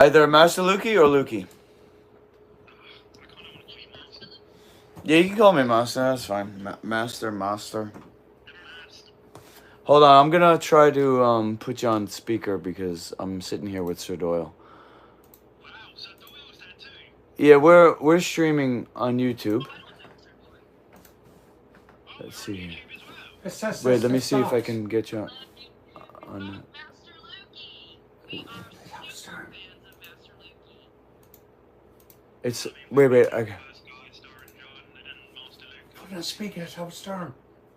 Either Master Lukey or Lukey. Yeah, you can call me Master. That's fine. Master. Hold on, I'm gonna try to put you on speaker because I'm sitting here with Sir Doyle. Wow, Sir Doyle's there too. Yeah, we're streaming on YouTube. Let's see here. Wait, let me see if I can get you on. It's wait. Okay. Put it on speaker. It's Howard Stern.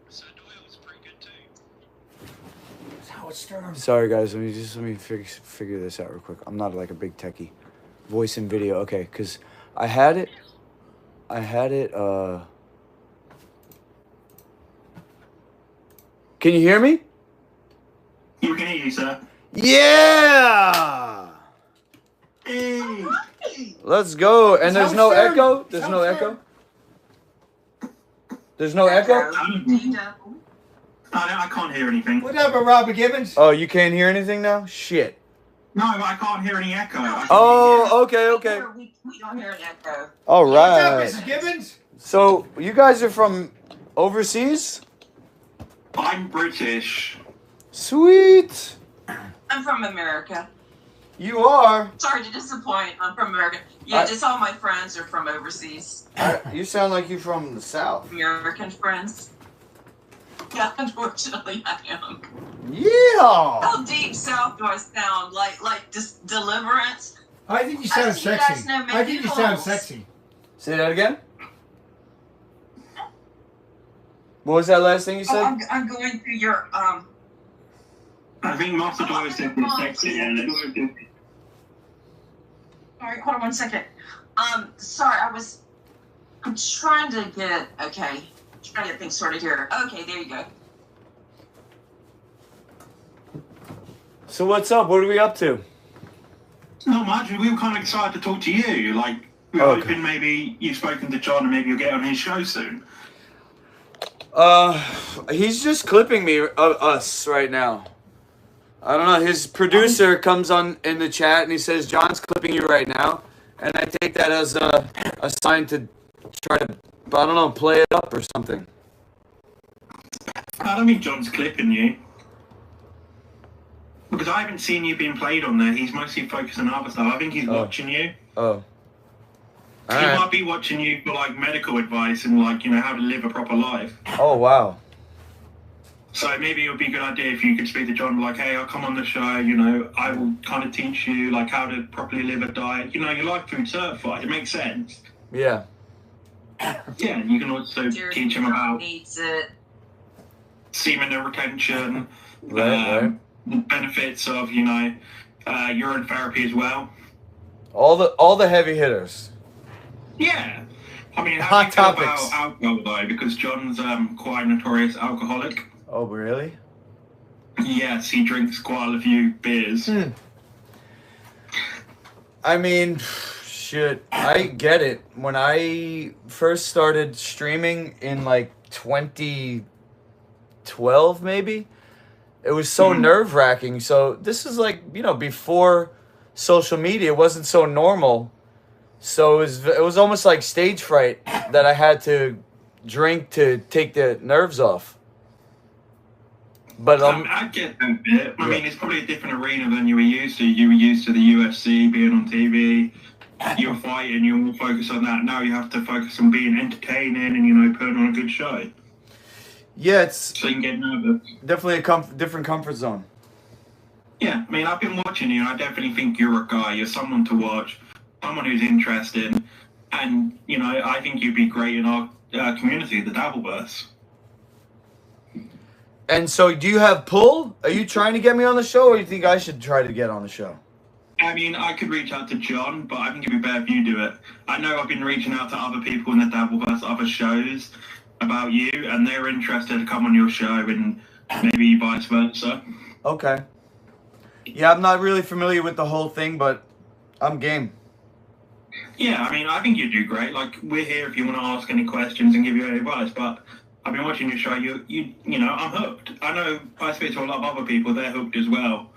Sir Doyle's pretty good too. It's Howard Stern. Sorry guys, let me figure this out real quick. I'm not like a big techie. Voice and video, okay, because I had it. Can you hear me? You can hear you, sir. Yeah! Hey. Let's go. And there's no Howard Stern. echo? There's no Howard echo? There's no echo? I can't hear anything. Whatever, Robert Gibbons. Oh, you can't hear anything now? Shit. No, I can't hear any echo. Oh, okay. We don't hear an echo. All What's up, right. Mrs. Gibbons? So, you guys are from overseas? I'm British. Sweet. I'm from America. You are? Sorry to disappoint. I'm from America. Yeah, just all my friends are from overseas. You sound like you're from the South. American friends. Yeah, unfortunately I am. Yeah. How deep south do I sound? Like just Deliverance? I think you sound see you sexy. guys know I think you sound McDonald's. sexy. Say that again? What was that last thing you said? Oh, I'm going through your I think Master Doyle said it's sexy. Alright, hold on 1 second. Sorry, I'm trying to get things sorted here. Okay, there you go. So what's up? What are we up to? Not much. We were kind of excited to talk to you. Like, we were hoping maybe you've spoken to John and maybe you'll get on his show soon. He's just clipping me, us right now. I don't know. His producer comes on in the chat and he says, John's clipping you right now. And I take that as a sign to try to, I don't know, play it up or something. I don't think John's clipping you. Because I haven't seen you being played on there. He's mostly focused on other stuff. I think he's watching you. Oh. He might be watching you for, like, medical advice and, like, you know, how to live a proper life. Oh, wow. So maybe it would be a good idea if you could speak to John, like, hey, I'll come on the show, you know, I will kind of teach you, like, how to properly live a diet. You know, you're life food certified. It makes sense. Yeah. Yeah, you can also teach him about needs it. semen retention, Right. the benefits of, you know, urine therapy as well. All the heavy hitters. Yeah. I mean, how Hot do you feel topics. about alcohol, though? Because John's quite a notorious alcoholic. Oh, really? Yes, he drinks quite a few beers. I mean, shit, I get it. When I first started streaming in like 2012, maybe, it was so nerve-wracking. So this is like, you know, before social media, it wasn't so normal. So it was almost like stage fright that I had to drink to take the nerves off. But I get that bit. I mean, it's probably a different arena than you were used to. You were used to the UFC, being on TV. You were fighting, you were more focused on that. Now you have to focus on being entertaining and, you know, putting on a good show. yeah, it's So you can get nervous. definitely a different comfort zone. Yeah, I mean, I've been watching you, and I definitely think you're a guy. You're someone to watch, someone who's interesting, and, you know, I think you'd be great in our community, the Dabbleverse. And so, do you have pull? Are you trying to get me on the show, or you think I should try to get on the show? I mean, I could reach out to John, but I think it'd be better if you do it. I know I've been reaching out to other people in the Dabbleverse, other shows about you, and they're interested to come on your show, and maybe vice versa. Okay. Yeah, I'm not really familiar with the whole thing, but I'm game. Yeah, I mean, I think you do great. Like, we're here if you want to ask any questions and give you any advice, but I've been watching your show, you know, I'm hooked. I know I speak to a lot of other people, they're hooked as well.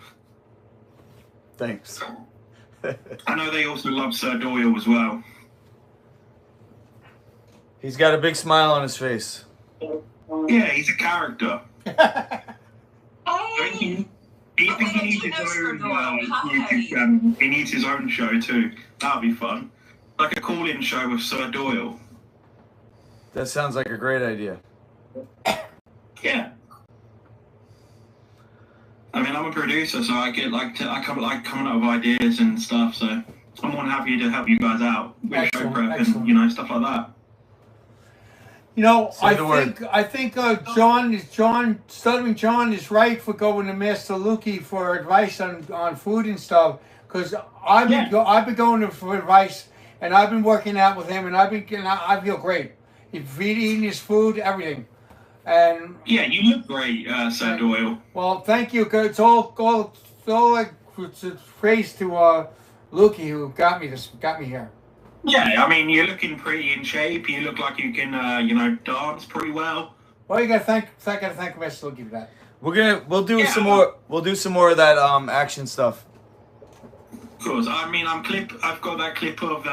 Thanks. I know they also love Sir Doyle as well. He's got a big smile on his face. Yeah, he's a character. Hey! He needs his own Hi. YouTube channel. He needs his own show too. That'll be fun. Like a call-in show with Sir Doyle. That sounds like a great idea. Yeah. I mean, I'm a producer, so I get coming up with ideas and stuff. So I'm more than happy to help you guys out with show prep and stuff like that. You know, Say the word. I think Stuttering John is right for going to Master Lukey for advice on food and stuff. Because I've been going to for advice, and I've been working out with him, and I feel great. He's eating his food, everything. And yeah, you look great, Sir Doyle. well, thank you. 'Cause it's all like it's praise to Lukey who got me here. Yeah, I mean, you're looking pretty in shape. You look like you can, dance pretty well. Well, you gotta thank Mr. Lukey for that. We'll do some more of that action stuff. Of course. I mean, I've got that clip of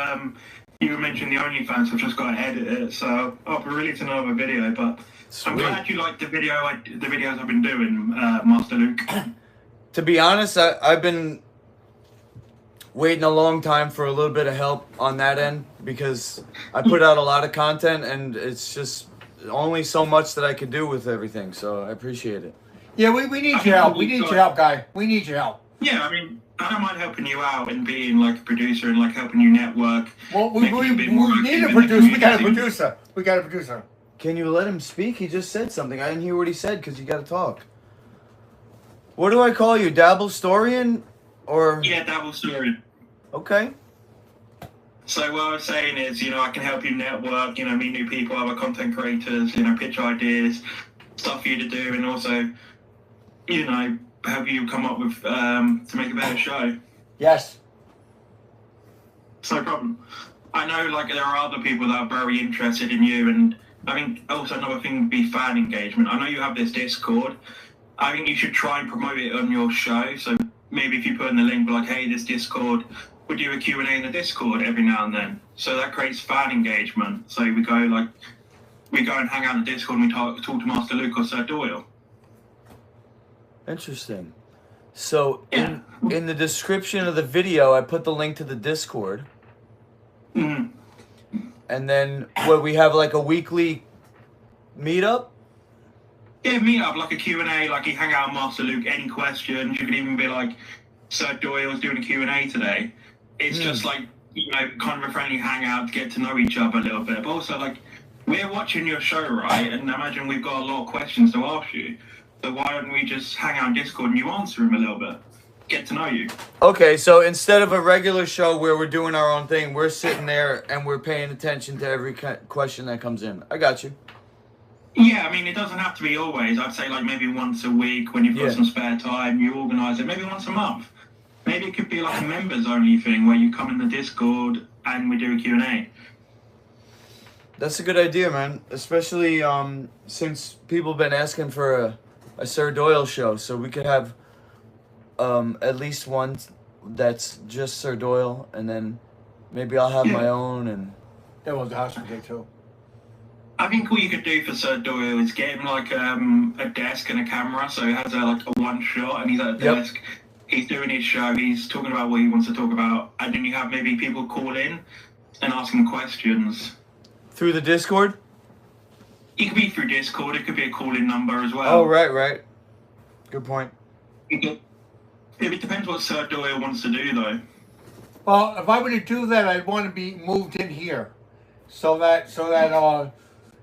you mentioned the OnlyFans. I've just got to edit it, so I'll be releasing another video. But Sweet. I'm glad you like the videos I've been doing, Master Luke. To be honest, I've been waiting a long time for a little bit of help on that end because I put out a lot of content and it's just only so much that I could do with everything. So I appreciate it. Yeah, we need your help. We need your help, guy. We need your help. Yeah, I mean, I don't mind helping you out and being like a producer and like helping you network. Well, we need a producer. We got a producer. We got a producer. Can you let him speak? He just said something. I didn't hear what he said because you got to talk. What do I call you? Dabblestorian? Or Yeah, Dabblestorian. Okay. So what I was saying is, I can help you network, meet new people, other content creators, pitch ideas, stuff for you to do, and also, help you come up with to make a better show. Yes. It's no problem. I know, there are other people that are very interested in you, and I think also another thing would be fan engagement. I know you have this Discord. I think you should try and promote it on your show. So maybe if you put in the link, like, hey, this Discord, we do a Q&A in the Discord every now and then. So that creates fan engagement. So we go and hang out in the Discord and we talk to Master Luke or Sir Doyle. Interesting. So in the description of the video, I put the link to the Discord. Mm-hmm. And then we have like a weekly meetup? Yeah, meetup, like a Q&A, like you hang out with Master Luke, any questions. You could even be like, Sir Doyle's doing a Q&A today. It's just like, kind of a friendly hangout to get to know each other a little bit. But also, we're watching your show, right? And imagine we've got a lot of questions to ask you. So why don't we just hang out on Discord and you answer them a little bit? Get to know you. Okay, so instead of a regular show where we're doing our own thing, we're sitting there and we're paying attention to every question that comes in. I got you. Yeah, I mean, it doesn't have to be always. I'd say maybe once a week when you've got some spare time, you organise it. Maybe once a month. Maybe it could be like a members only thing where you come in the Discord and we do a Q&A. That's a good idea, man. Especially since people have been asking for a Sir Doyle show, so we could have at least one that's just Sir Doyle, and then maybe I'll have my own. And That was the house we did too. I think what you could do for Sir Doyle is get him a desk and a camera, so he has a one shot and he's at a desk. He's doing his show, he's talking about what he wants to talk about, and then you have maybe people call in and ask him questions. Through the Discord? It could be through Discord, it could be a call-in number as well. Oh, right. Good point. It depends what Sir Doyle wants to do, though. Well, if I were to do that, I'd want to be moved in here, so that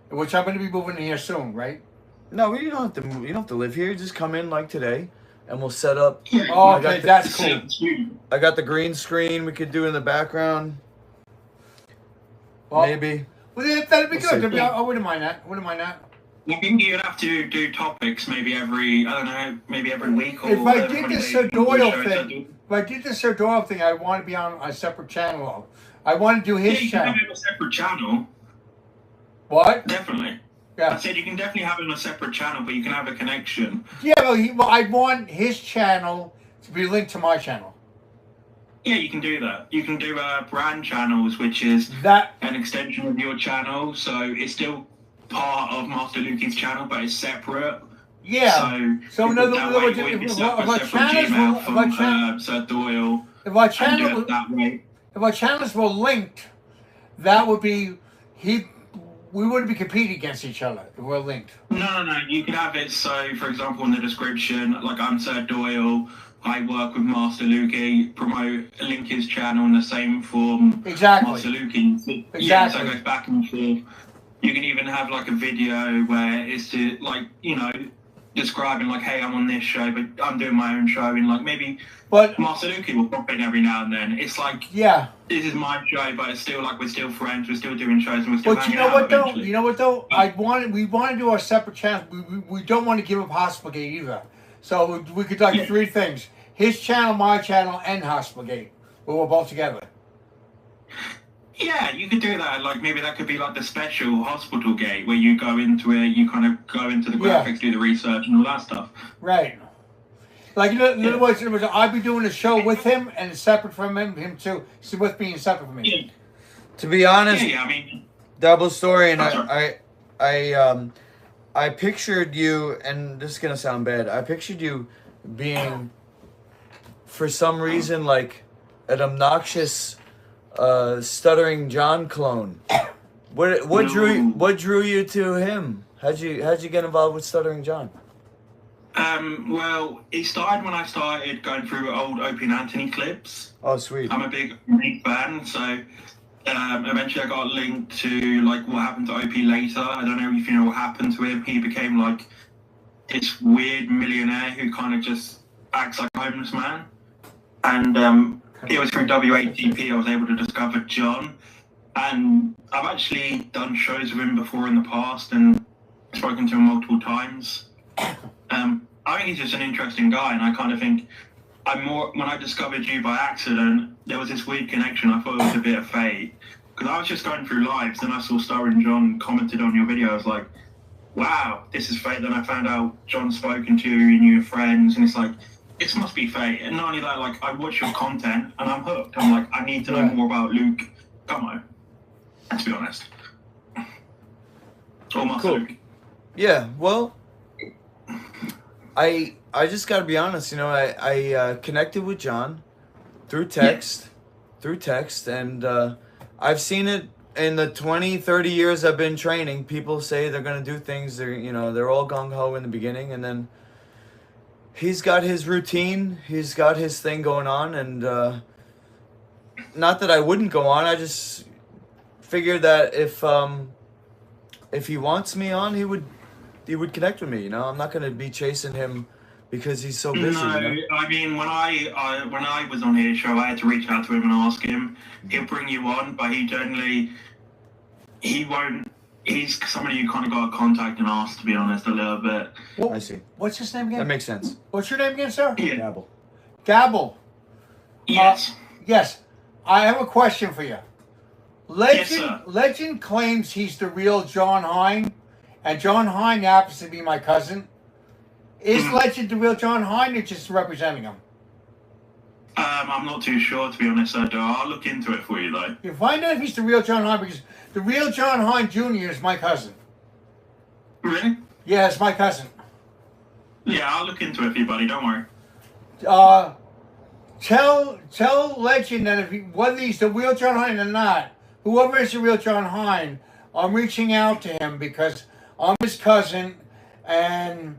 which I'm going to be moving in here soon, right? No, you don't have to move. You don't have to live here. Just come in like today, and we'll set up. Yeah. Oh, okay, that's cool. I got the green screen we could do in the background. Well, maybe. Well, that'd be We'll good. see. I wouldn't mind that. I think you'd have to do topics maybe every week or If I whatever, did Monday, the Sir you Doyle show thing, I want to be on a separate channel. I want to do his you channel. can have a separate channel. What? Definitely. I Yeah. said you can definitely have him a separate channel, but you can have a connection. Yeah, well, I'd want his channel to be linked to my channel. Yeah, you can do that. You can do brand channels, which is That an extension of your channel. So it's still part of Master Luki's channel, but it's separate. yeah. So in other that way, words, or you can if set up a our separate channels Gmail were, from Sir Doyle if our and do channel it that way. if our channels were linked, that would be we wouldn't be competing against each other if we're linked. No. You can have it so, for example, in the description, like I'm Sir Doyle, I work with Master Luki, promote, link his channel in the same form. Exactly. Master Luki. Exactly. Yeah, so it goes back and forth. You can even have like a video where it's to, like, you know, describing like, hey, I'm on this show, but I'm doing my own show, and like maybe But Master Luki will pop in every now and then. It's like, yeah. this is my show, but it's still like we're still friends, we're still doing shows, and we're still But you hanging know out what though? eventually. You know what though? We want to do our separate channels. We don't want to give up Hospitalgate either. So we could like three things: his channel, my channel, and Hospitalgate. Where we're both together. Yeah, you could do that. Like maybe that could be like the special hospital gate where you go into it, you kind of go into the graphics, do the research, and all that stuff. Right. Like in other words, I'd be doing a show with him and separate from him too. So with me and separate from me. Yeah. To be honest, I mean, Dabblestorian, I pictured you, and this is gonna sound bad. I pictured you being, for some reason, like an obnoxious, stuttering John clone. What drew you to him? How'd you get involved with Stuttering John? well, it started when I started going through old Opie and Anthony clips. Oh, sweet. I'm a big fan, so eventually I got linked to like what happened to Opie later. I don't know if you know what happened to him. He became like this weird millionaire who kind of just acts like a homeless man. And it was through WATP I was able to discover John. And I've actually done shows with him before in the past and spoken to him multiple times. I think he's just an interesting guy, and I kind of think when I discovered you by accident, there was this weird connection. I thought it was a bit of fate. Because I was just going through lives, then I saw Stuttering John commented on your video. I was like, wow, this is fate. Then I found out John's spoken to you and you're friends, and it's like, this must be fate. And not only that, like, I watch your content and I'm hooked. I'm like, I need to know more about Luke Gummo, to be honest. Or Master Luke. Yeah, well, I just gotta be honest, you know, I connected with John through text, and I've seen it in the 20, 30 years I've been training. People say they're gonna do things, they're all gung-ho in the beginning, and then he's got his routine, he's got his thing going on, and not that I wouldn't go on, I just figured that if he wants me on, he would connect with me, you know. I'm not gonna be chasing him because he's so busy. No, you know? I mean when I was on his show, I had to reach out to him and ask him. He'll bring you on, but he won't. He's somebody you kind of got to contact and ask, to be honest, a little bit. Well, I see. What's his name again? That makes sense. What's your name again, sir? Yeah. Dabble. Dabble. Yes. Yes. I have a question for you. Yes, sir. Legend claims he's the real John Hine, and John Hine happens to be my cousin. Is Legend the real John Hine or just representing him? I'm not too sure, to be honest, sir. I'll look into it for you, though. You find out if he's the real John Hine, because the real John Hine Jr. is my cousin. Really? Yeah, it's my cousin. Yeah, I'll look into it for you, buddy. Don't worry. Tell Legend that whether he's the real John Hine or not, whoever is the real John Hine, I'm reaching out to him because I'm his cousin, and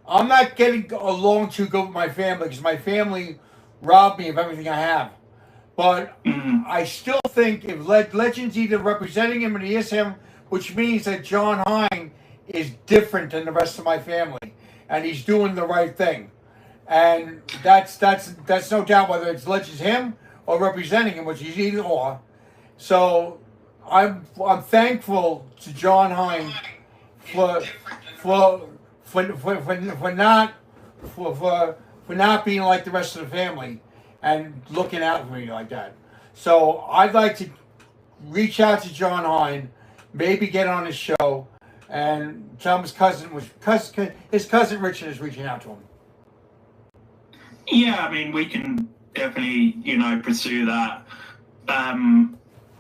I'm not getting along too good with my family because my family robbed me of everything I have. But I still think if Legend's either representing him or he is him, which means that John Hine is different than the rest of my family, and he's doing the right thing. And that's no doubt whether it's Legend's him or representing him, which is either or. So I'm thankful to John Hine for not being like the rest of the family and looking out for me like that. So I'd like to reach out to John Hine, maybe get on his show, and tell him his cousin Richard is reaching out to him. Yeah, I mean, we can definitely, pursue that.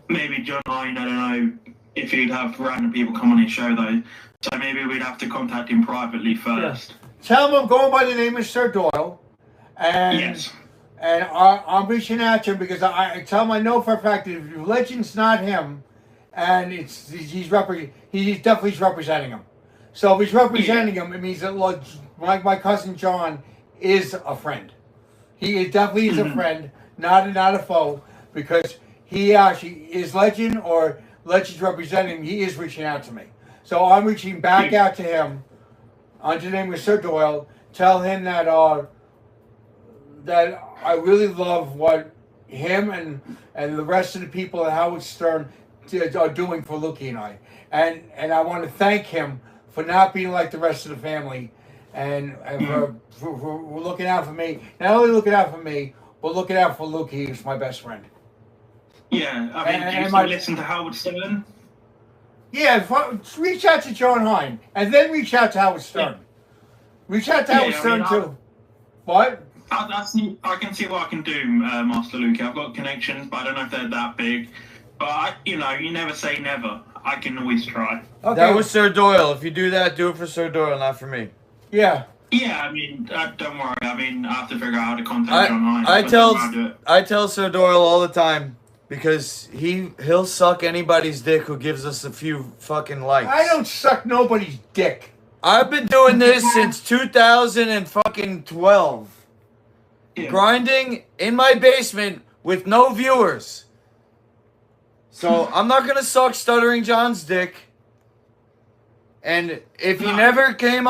Maybe John Hine, I don't know if he'd have random people come on his show though. So maybe we'd have to contact him privately first. Yeah. Tell him I'm going by the name of Sir Doyle. And Yes. And I'm reaching out to him because I tell him I know for a fact that if religion's not him, and he's definitely representing him. So if he's representing him, it means that my cousin John is a friend. He definitely is a friend, not a foe, because he actually is legend or legend's representing him. He is reaching out to me. So I'm reaching back out to him under the name of Sir Doyle. Tell him that that I really love what him and the rest of the people at Howard Stern are doing for Lukey and I. And I want to thank him for not being like the rest of the family and for looking out for me. Not only looking out for me, but looking out for Lukey, who's my best friend. Yeah, I mean, do you still listen to Howard Stern? Yeah, reach out to John Hine and then reach out to Howard Stern. Yeah. Reach out to Howard Stern too. What? I can see what I can do, Master Luke. I've got connections, but I don't know if they're that big. But, you never say never. I can always try. Okay. That was Sir Doyle. If you do that, do it for Sir Doyle, not for me. Yeah. Yeah, I mean, don't worry. I mean, I have to figure out how to contact John Hine. I tell Sir Doyle all the time, because he'll suck anybody's dick who gives us a few fucking likes. I don't suck nobody's dick. I've been doing this since 2012. Yeah. Grinding in my basement with no viewers. So I'm not gonna suck Stuttering John's dick. And if he never gave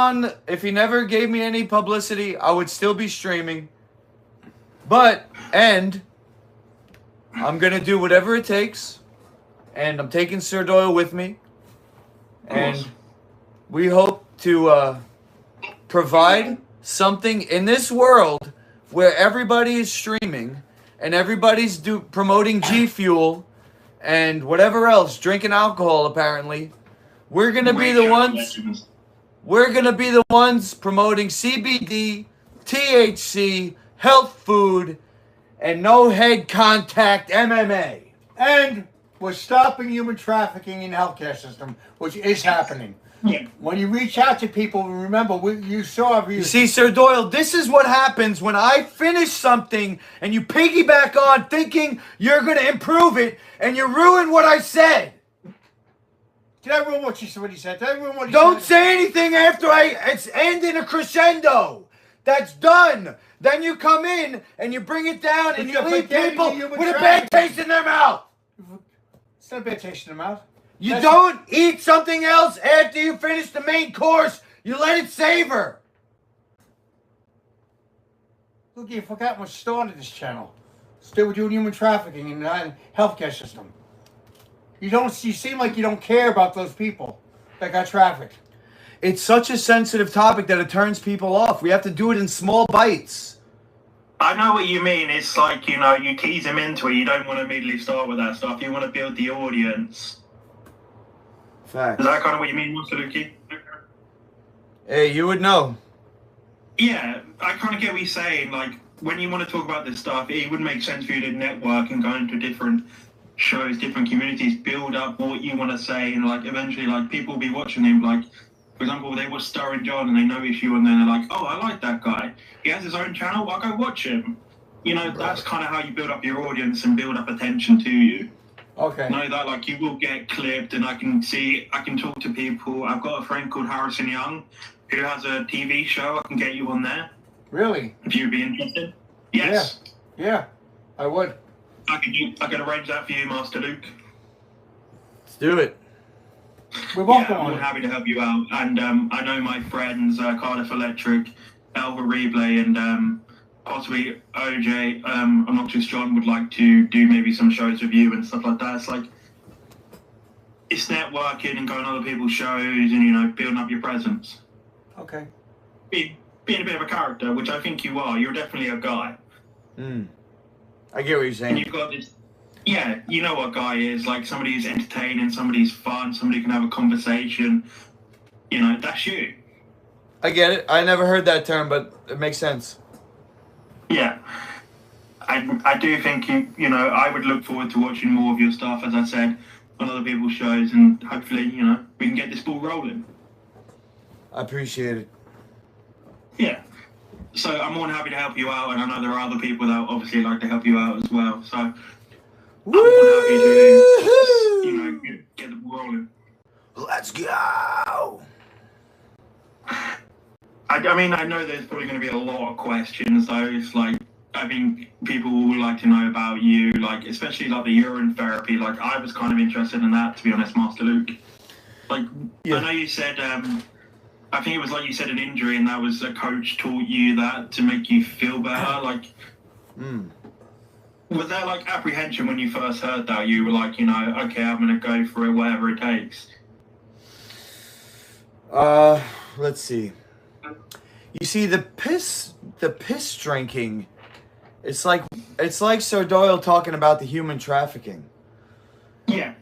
me any publicity, I would still be streaming. And I'm gonna do whatever it takes. And I'm taking Sir Doyle with me. And we hope to provide something in this world where everybody is streaming and everybody's promoting G Fuel and whatever else, drinking alcohol apparently. We're gonna be the ones. We're gonna be the ones promoting CBD, THC, health food, and no head contact MMA. And we're stopping human trafficking in the healthcare system, which is happening. Yeah. When you reach out to people, remember, you see, Sir Doyle, this is what happens when I finish something and you piggyback on thinking you're going to improve it and you ruin what I said. Did I ruin what he said? Did I ruin what he Don't say anything after it's end in a crescendo. That's done. Then you come in and you bring it down and you leave people with a bad taste in their mouth. It's not a bad taste in their mouth. You don't eat something else after you finish the main course. You let it savor. Look, you forgot what started this channel. Still doing human trafficking in the healthcare system. You seem like you don't care about those people that got trafficked. It's such a sensitive topic that it turns people off. We have to do it in small bites. I know what you mean. It's like, you tease them into it. You don't want to immediately start with that stuff. You want to build the audience. Fact. Is that kind of what you mean, Mr. Lukey? Hey, you would know. Yeah, I kind of get what you're saying. Like, when you want to talk about this stuff, it would make sense for you to network and go into different shows, different communities, build up what you want to say, and, like, eventually, like, people will be watching him, like, for example, they watch Stuttering John and they notice you, and then they're like, oh, I like that guy. He has his own channel, I'll go watch him. That's kind of how you build up your audience and build up attention to you. Okay. Know that, like, you will get clipped, and I can talk to people. I've got a friend called Harrison Young who has a TV show. I can get you on there. Really? If you'd be interested. Yes. Yeah, I would. I could arrange that for you, Master Luke. Let's do it. We won't I'm happy to help you out. And I know my friends, Cardiff Electric, Elva Replay, and possibly OJ, Obnoxious John would like to do maybe some shows with you and stuff like that. It's like, it's networking and going on other people's shows and, building up your presence. Okay. Being a bit of a character, which I think you are. You're definitely a guy. I get what you're saying. And you've got this, yeah, you know what guy is. Like, somebody who's entertaining, somebody who's fun, somebody who can have a conversation. That's you. I get it. I never heard that term, but it makes sense. Yeah. I do think you know, I would look forward to watching more of your stuff, as I said, on other people's shows, and hopefully, you know, we can get this ball rolling. I appreciate it. Yeah. So I'm more than happy to help you out, and I know there are other people that obviously like to help you out as well. So I'm more than happy to, you know, get the ball rolling. Let's go. I mean, I know there's probably going to be a lot of questions, though. It's like, I think people would like to know about you, like, especially like the urine therapy. Like, I was kind of interested in that, to be honest, Master Luke. Like, yeah. I know you said, I think it was like you said an injury, and that was a coach taught you that to make you feel better. Like, was there like apprehension when you first heard that? You were like, you know, okay, I'm going to go for it, whatever it takes. Let's see. You see, the piss drinking, it's like Sir Doyle talking about the human trafficking. Yeah.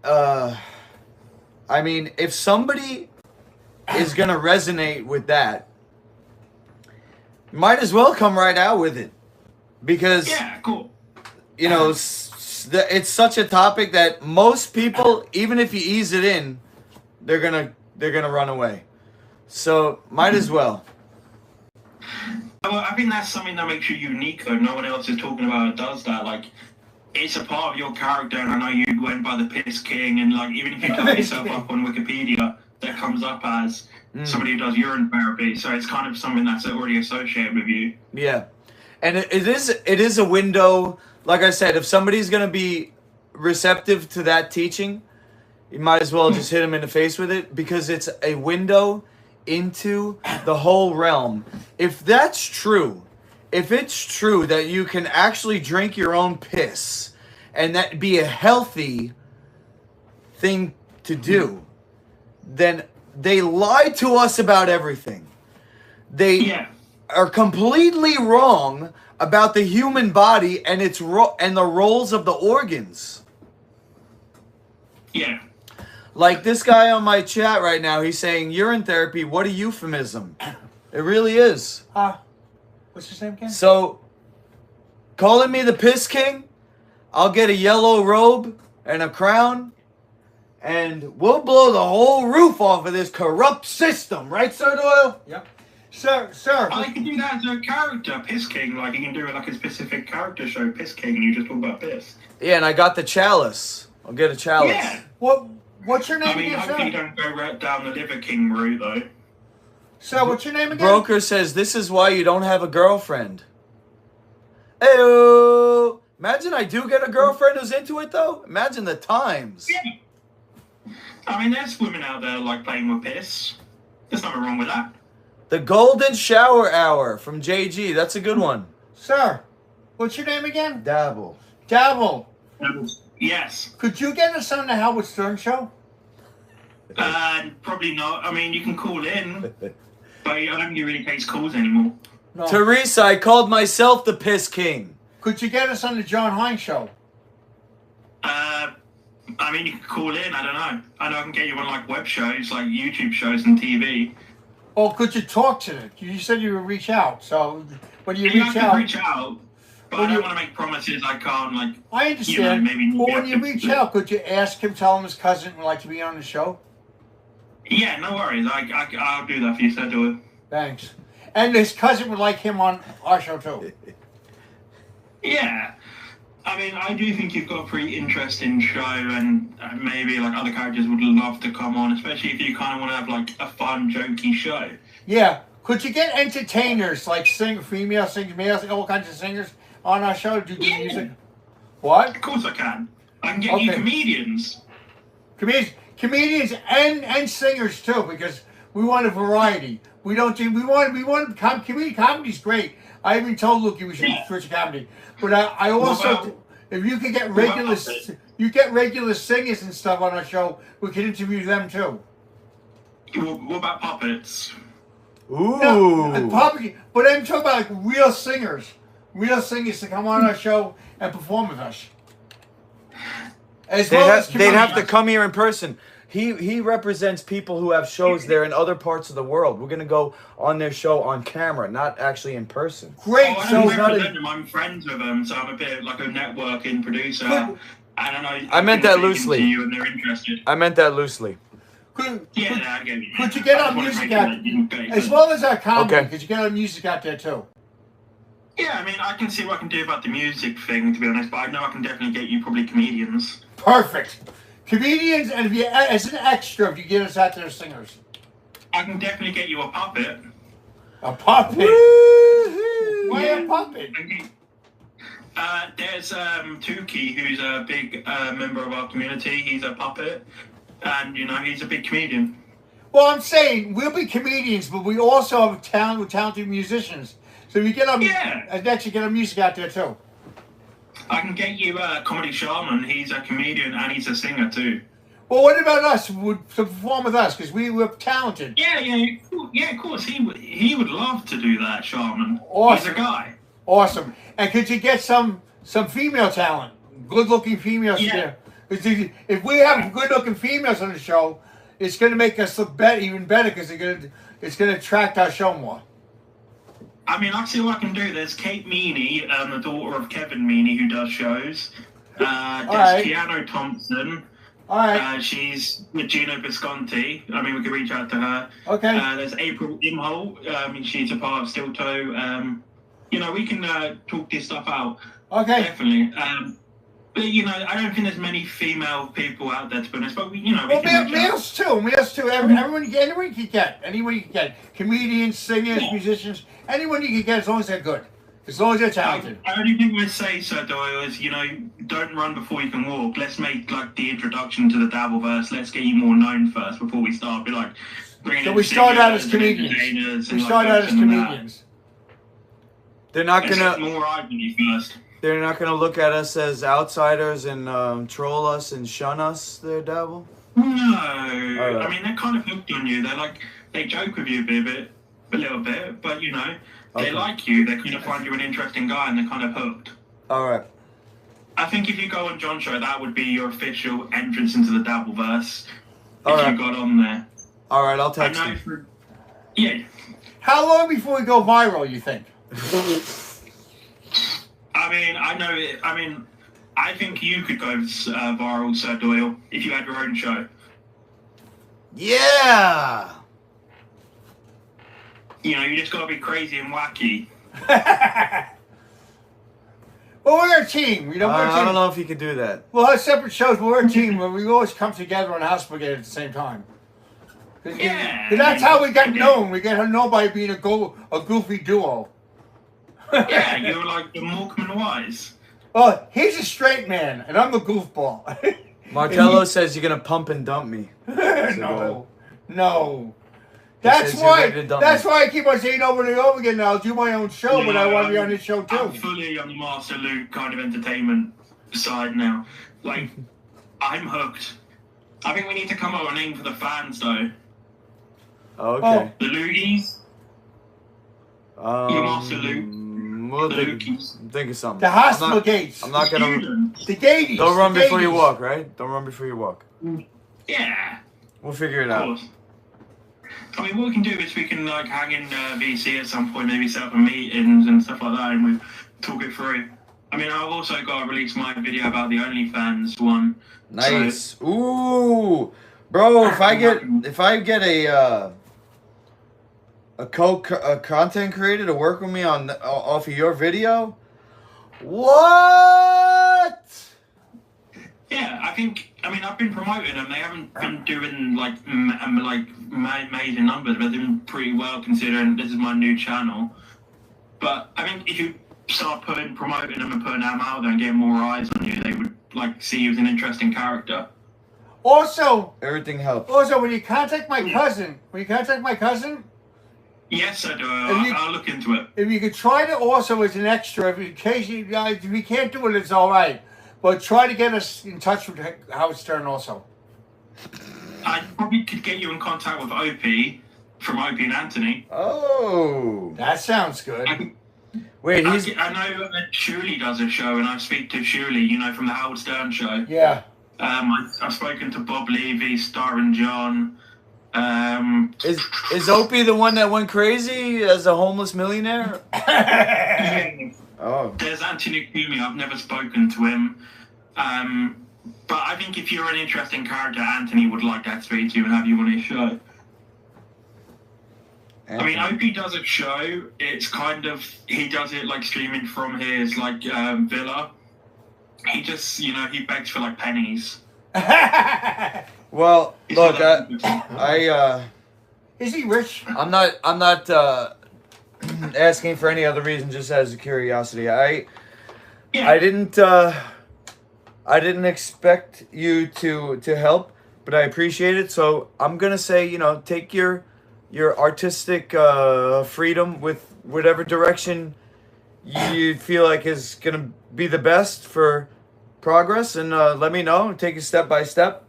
I mean, if somebody is gonna resonate with that, might as well come right out with it, because yeah, cool. You know, it's such a topic that most people, even if you ease it in, they're gonna run away. So might as well. Well, I think that's something that makes you unique, though. No one else is talking about it does that. Like, it's a part of your character, and I know you went by the Piss King, and like, even if you look yourself up on Wikipedia, that comes up as somebody who does urine therapy. So it's kind of something that's already associated with you. Yeah, and it is a window. Like I said, if somebody's gonna be receptive to that teaching, you might as well just hit them in the face with it, because it's a window into the whole realm. If that's true, if it's true that you can actually drink your own piss and that be a healthy thing to do, then they lie to us about everything. They are completely wrong about the human body and its and the roles of the organs. Yeah. Like this guy on my chat right now, he's saying urine therapy, what a euphemism. It really is. What's his name again? So, calling me the Piss King, I'll get a yellow robe and a crown, and we'll blow the whole roof off of this corrupt system. Right, Sir Doyle? Yep. Sir. I can do that as a character, Piss King. Like, you can do it like a specific character show, Piss King, and you just talk about piss. Yeah, and I got the chalice. I'll get a chalice. Yeah. What's your name again, again, hopefully you don't go right down the Liver King route, though. Sir, what's your name again? Broker says, this is why you don't have a girlfriend. Ayo! Imagine I do get a girlfriend who's into it, though. Imagine the times. Yeah. I mean, there's women out there, like, playing with piss. There's nothing wrong with that. The Golden Shower Hour from JG. That's a good one. Sir, what's your name again? Dabble. Yes. Could you get us on the Howard Stern show? Probably not. I mean, you can call in, but I don't think he really takes calls anymore. No. Teresa, I called myself the Piss King. Could you get us on the John Hines show? I mean, you can call in. I don't know. I know I can get you on like web shows, like YouTube shows and TV. Or could you talk to them? You said you would reach out. So when you reach out. But I don't want to make promises I can't, like... I understand. You know, maybe but when you reach out, could you ask him, tell him his cousin would like to be on the show? Yeah, no worries. I'll do that for you, sir. Do it. Thanks. And his cousin would like him on our show, too. Yeah. I mean, I do think you've got a pretty interesting show, and maybe, like, other characters would love to come on, especially if you kind of want to have, like, a fun, jokey show. Yeah. Could you get entertainers, like female singers, male, all kinds of singers, on our show? Do music? What? Of course I can. I can get you comedians. Comedians and singers too, because we want a variety. We want comedy's great. I even told Luke we should switch to comedy. But I also, if you could get regular singers and stuff on our show, we could interview them too. What about puppets? Ooh. No, but I'm talking about like real singers to come on our show and perform with us. They'd have to come here in person. he represents people who have shows there in other parts of the world. We're gonna go on their show on camera, not actually in person. Great. Oh, I So don't he's not represent them. I'm friends with them, so I'm a bit like a networking producer. Good. I don't know. I meant that speaking loosely. To you and they're interested. I meant that loosely. could, Yeah, I get you. could you get I our just wanna music make out sure that you get it. as well as our comedy? Okay. Could you get our music out there too? Yeah, I mean, I can see what I can do about the music thing, to be honest, but I know I can definitely get you probably comedians. Perfect. Comedians, and if you as an extra, if you get us out there as singers. I can definitely get you a puppet. A puppet. Woo-hoo. Why Yeah. a puppet? Okay. There's Tuki, who's a big member of our community. He's a puppet, and you know he's a big comedian. Well, I'm saying we'll be comedians, but we also have talented musicians. So if you get our actually get our music out there too. I can get you Comedy Shaman. He's a comedian and he's a singer too. Well, what about us? To perform with us because we're talented. Yeah, of course. He would love to do that, Shaman. Awesome. He's a guy. Awesome. And could you get some female talent, good-looking females there? 'Cause if we have good-looking females on the show, it's going to make us look even better because it's going to attract our show more. I mean, I'll see what I can do. There's Kate Meany, the daughter of Kevin Meany, who does shows. There's right. Keanu Thompson. All right. She's with Gino Visconti. I mean, we could reach out to her. Okay. There's April Imholt. She's a part of Steel Toe. You know, we can talk this stuff out. Okay. Definitely. But, you know, I don't think there's many female people out there, to be honest. But, we Well, can reach out. males too. Anyone you can get. Comedians, singers, musicians. Anyone you can get as long as they're good. As long as they're talented. I only thing I say, Sir Doyle, is, you know, don't run before you can walk. Let's make, like, the introduction to the Dabbleverse. Let's get you more known first before we start. Be like, bringing So in we start out as singers and comedians. entertainers We and, start like, out as this and that. comedians. They're not Let's get gonna. more eyes on you first. They're not gonna look at us as outsiders and troll us and shun us. There, Dabble. No. right. I mean, they're kind of hooked on you. They're like, they joke with you a little bit, but, you know, they Okay. like you. They kind of find you an interesting guy and they're kind of hooked. All right. I think if you go on John's show, that would be your official entrance into the Dabbleverse. All If right. you got on there. All right. I'll I text know you. yeah. How long before we go viral, you think? I think you could go viral, Sir Doyle, if you had your own show. Yeah. You know, you just gotta be crazy and wacky. Well, we're a team. We're a team. I don't know if you could do that. We'll have separate shows, but we're a team where we always come together on House Brigade at the same time. Cause that's how we got known. We got known by being a goofy duo. Yeah, you're like the Morecambe and Wise. Oh, he's a straight man, and I'm the goofball. Martello says you're gonna pump and dump me. No. He That's says you're why. ready to dump That's me. why I keep on saying over and over again. I'll do my own show, but I Yeah, want to be on this show too. I'm fully on the Master Luke kind of entertainment side now. Like, I'm hooked. I think we need to come up with a name for the fans, though. Okay. The Loogies. You Master Luke. We'll The think, Loogies. think of something. The hospital I'm not, gates. I'm not gonna. Students. The gaties. Don't run the before you gaties. walk, right? Don't run before you walk. Yeah, We'll figure it of out. course. I mean, what we can do is we can like hang in VC at some point, maybe set up a meetings and stuff like that, and we talk it through. I mean, I've also got to release my video about the OnlyFans one. Nice. Ooh, bro. If I get a content creator to work with me on off of your video, what? Yeah, I mean, I've been promoting them. They haven't been doing like amazing numbers, but they're doing pretty well considering this is my new channel. But I think if you start promoting them and putting them out there and getting more eyes on you, they would like see you as an interesting character. Also, Everything helps. when you contact my cousin, Yes, I do. you- I'll look into it. if you could try to also as an extra, in case you guys, if you can't do it, it's all right. But try to get us in touch with Howard Stern also. I probably could get you in contact with Opie from Opie and Anthony. Oh. That sounds good. Wait, I know that Shirley does a show, and I speak to Shirley, you know, from the Howard Stern show. Yeah. I've spoken to Bob Levy, Star and John. Is Opie the one that went crazy as a homeless millionaire? Oh. There's Anthony Kumi. I've never spoken to him. But I think if you're an interesting character, Anthony would like to speak to you and have you on his show. Anthony. I mean, Opie does a show. It's kind of, he does it like streaming from his like villa. He just, he begs for like pennies. Well, look, I is he rich? I'm not asking for any other reason, just as a curiosity. I didn't expect you to help, but I appreciate it. So I'm gonna say, take your artistic freedom with whatever direction you feel like is gonna be the best for progress, and let me know. Take it step by step.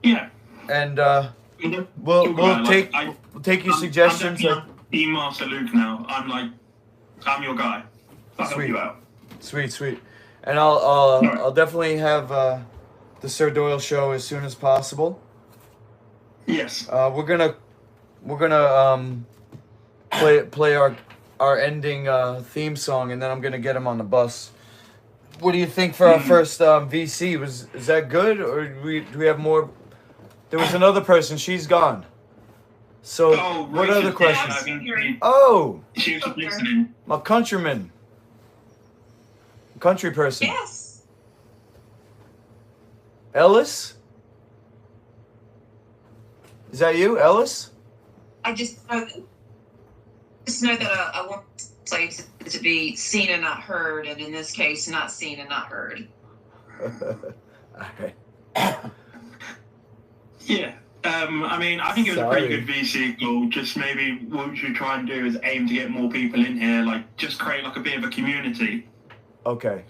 Yeah. And we'll take your suggestions. I'm Team Master Luke now. I'm your guy. I'll help you out. Sweet. And I'll definitely have the Sir Doyle show as soon as possible. Yes. We're gonna play our ending theme song, and then I'm gonna get him on the bus. What do you think for our first VC? Is that good, or do we have more? There was another person. She's gone. So what other questions? Oh, she was listening. My countryman, country person. Yes. Ellis. Is that you, Ellis? I just know that I want slaves to be seen and not heard, and in this case, not seen and not heard. Okay. Yeah. I think it was a pretty good VC goal. Just maybe what we should try and do is aim to get more people in here, like just create like a bit of a community. Okay.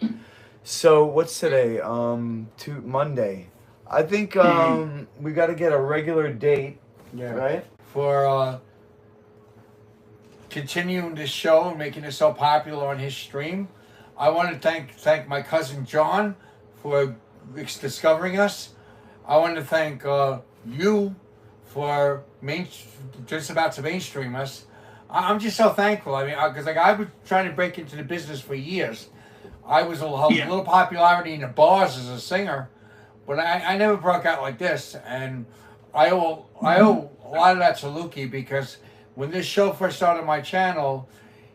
So what's today? Monday. I think we got to get a regular date. Yeah. Right? For continuing this show and making it so popular on his stream. I want to thank my cousin John for discovering us. I want to thank you for just about to mainstream us. I'm just so thankful. I mean, because I was trying to break into the business for years. I was a little popularity in the bars as a singer, but I never broke out like this. And I owe a lot of that to Lukey, because when this show first started on my channel,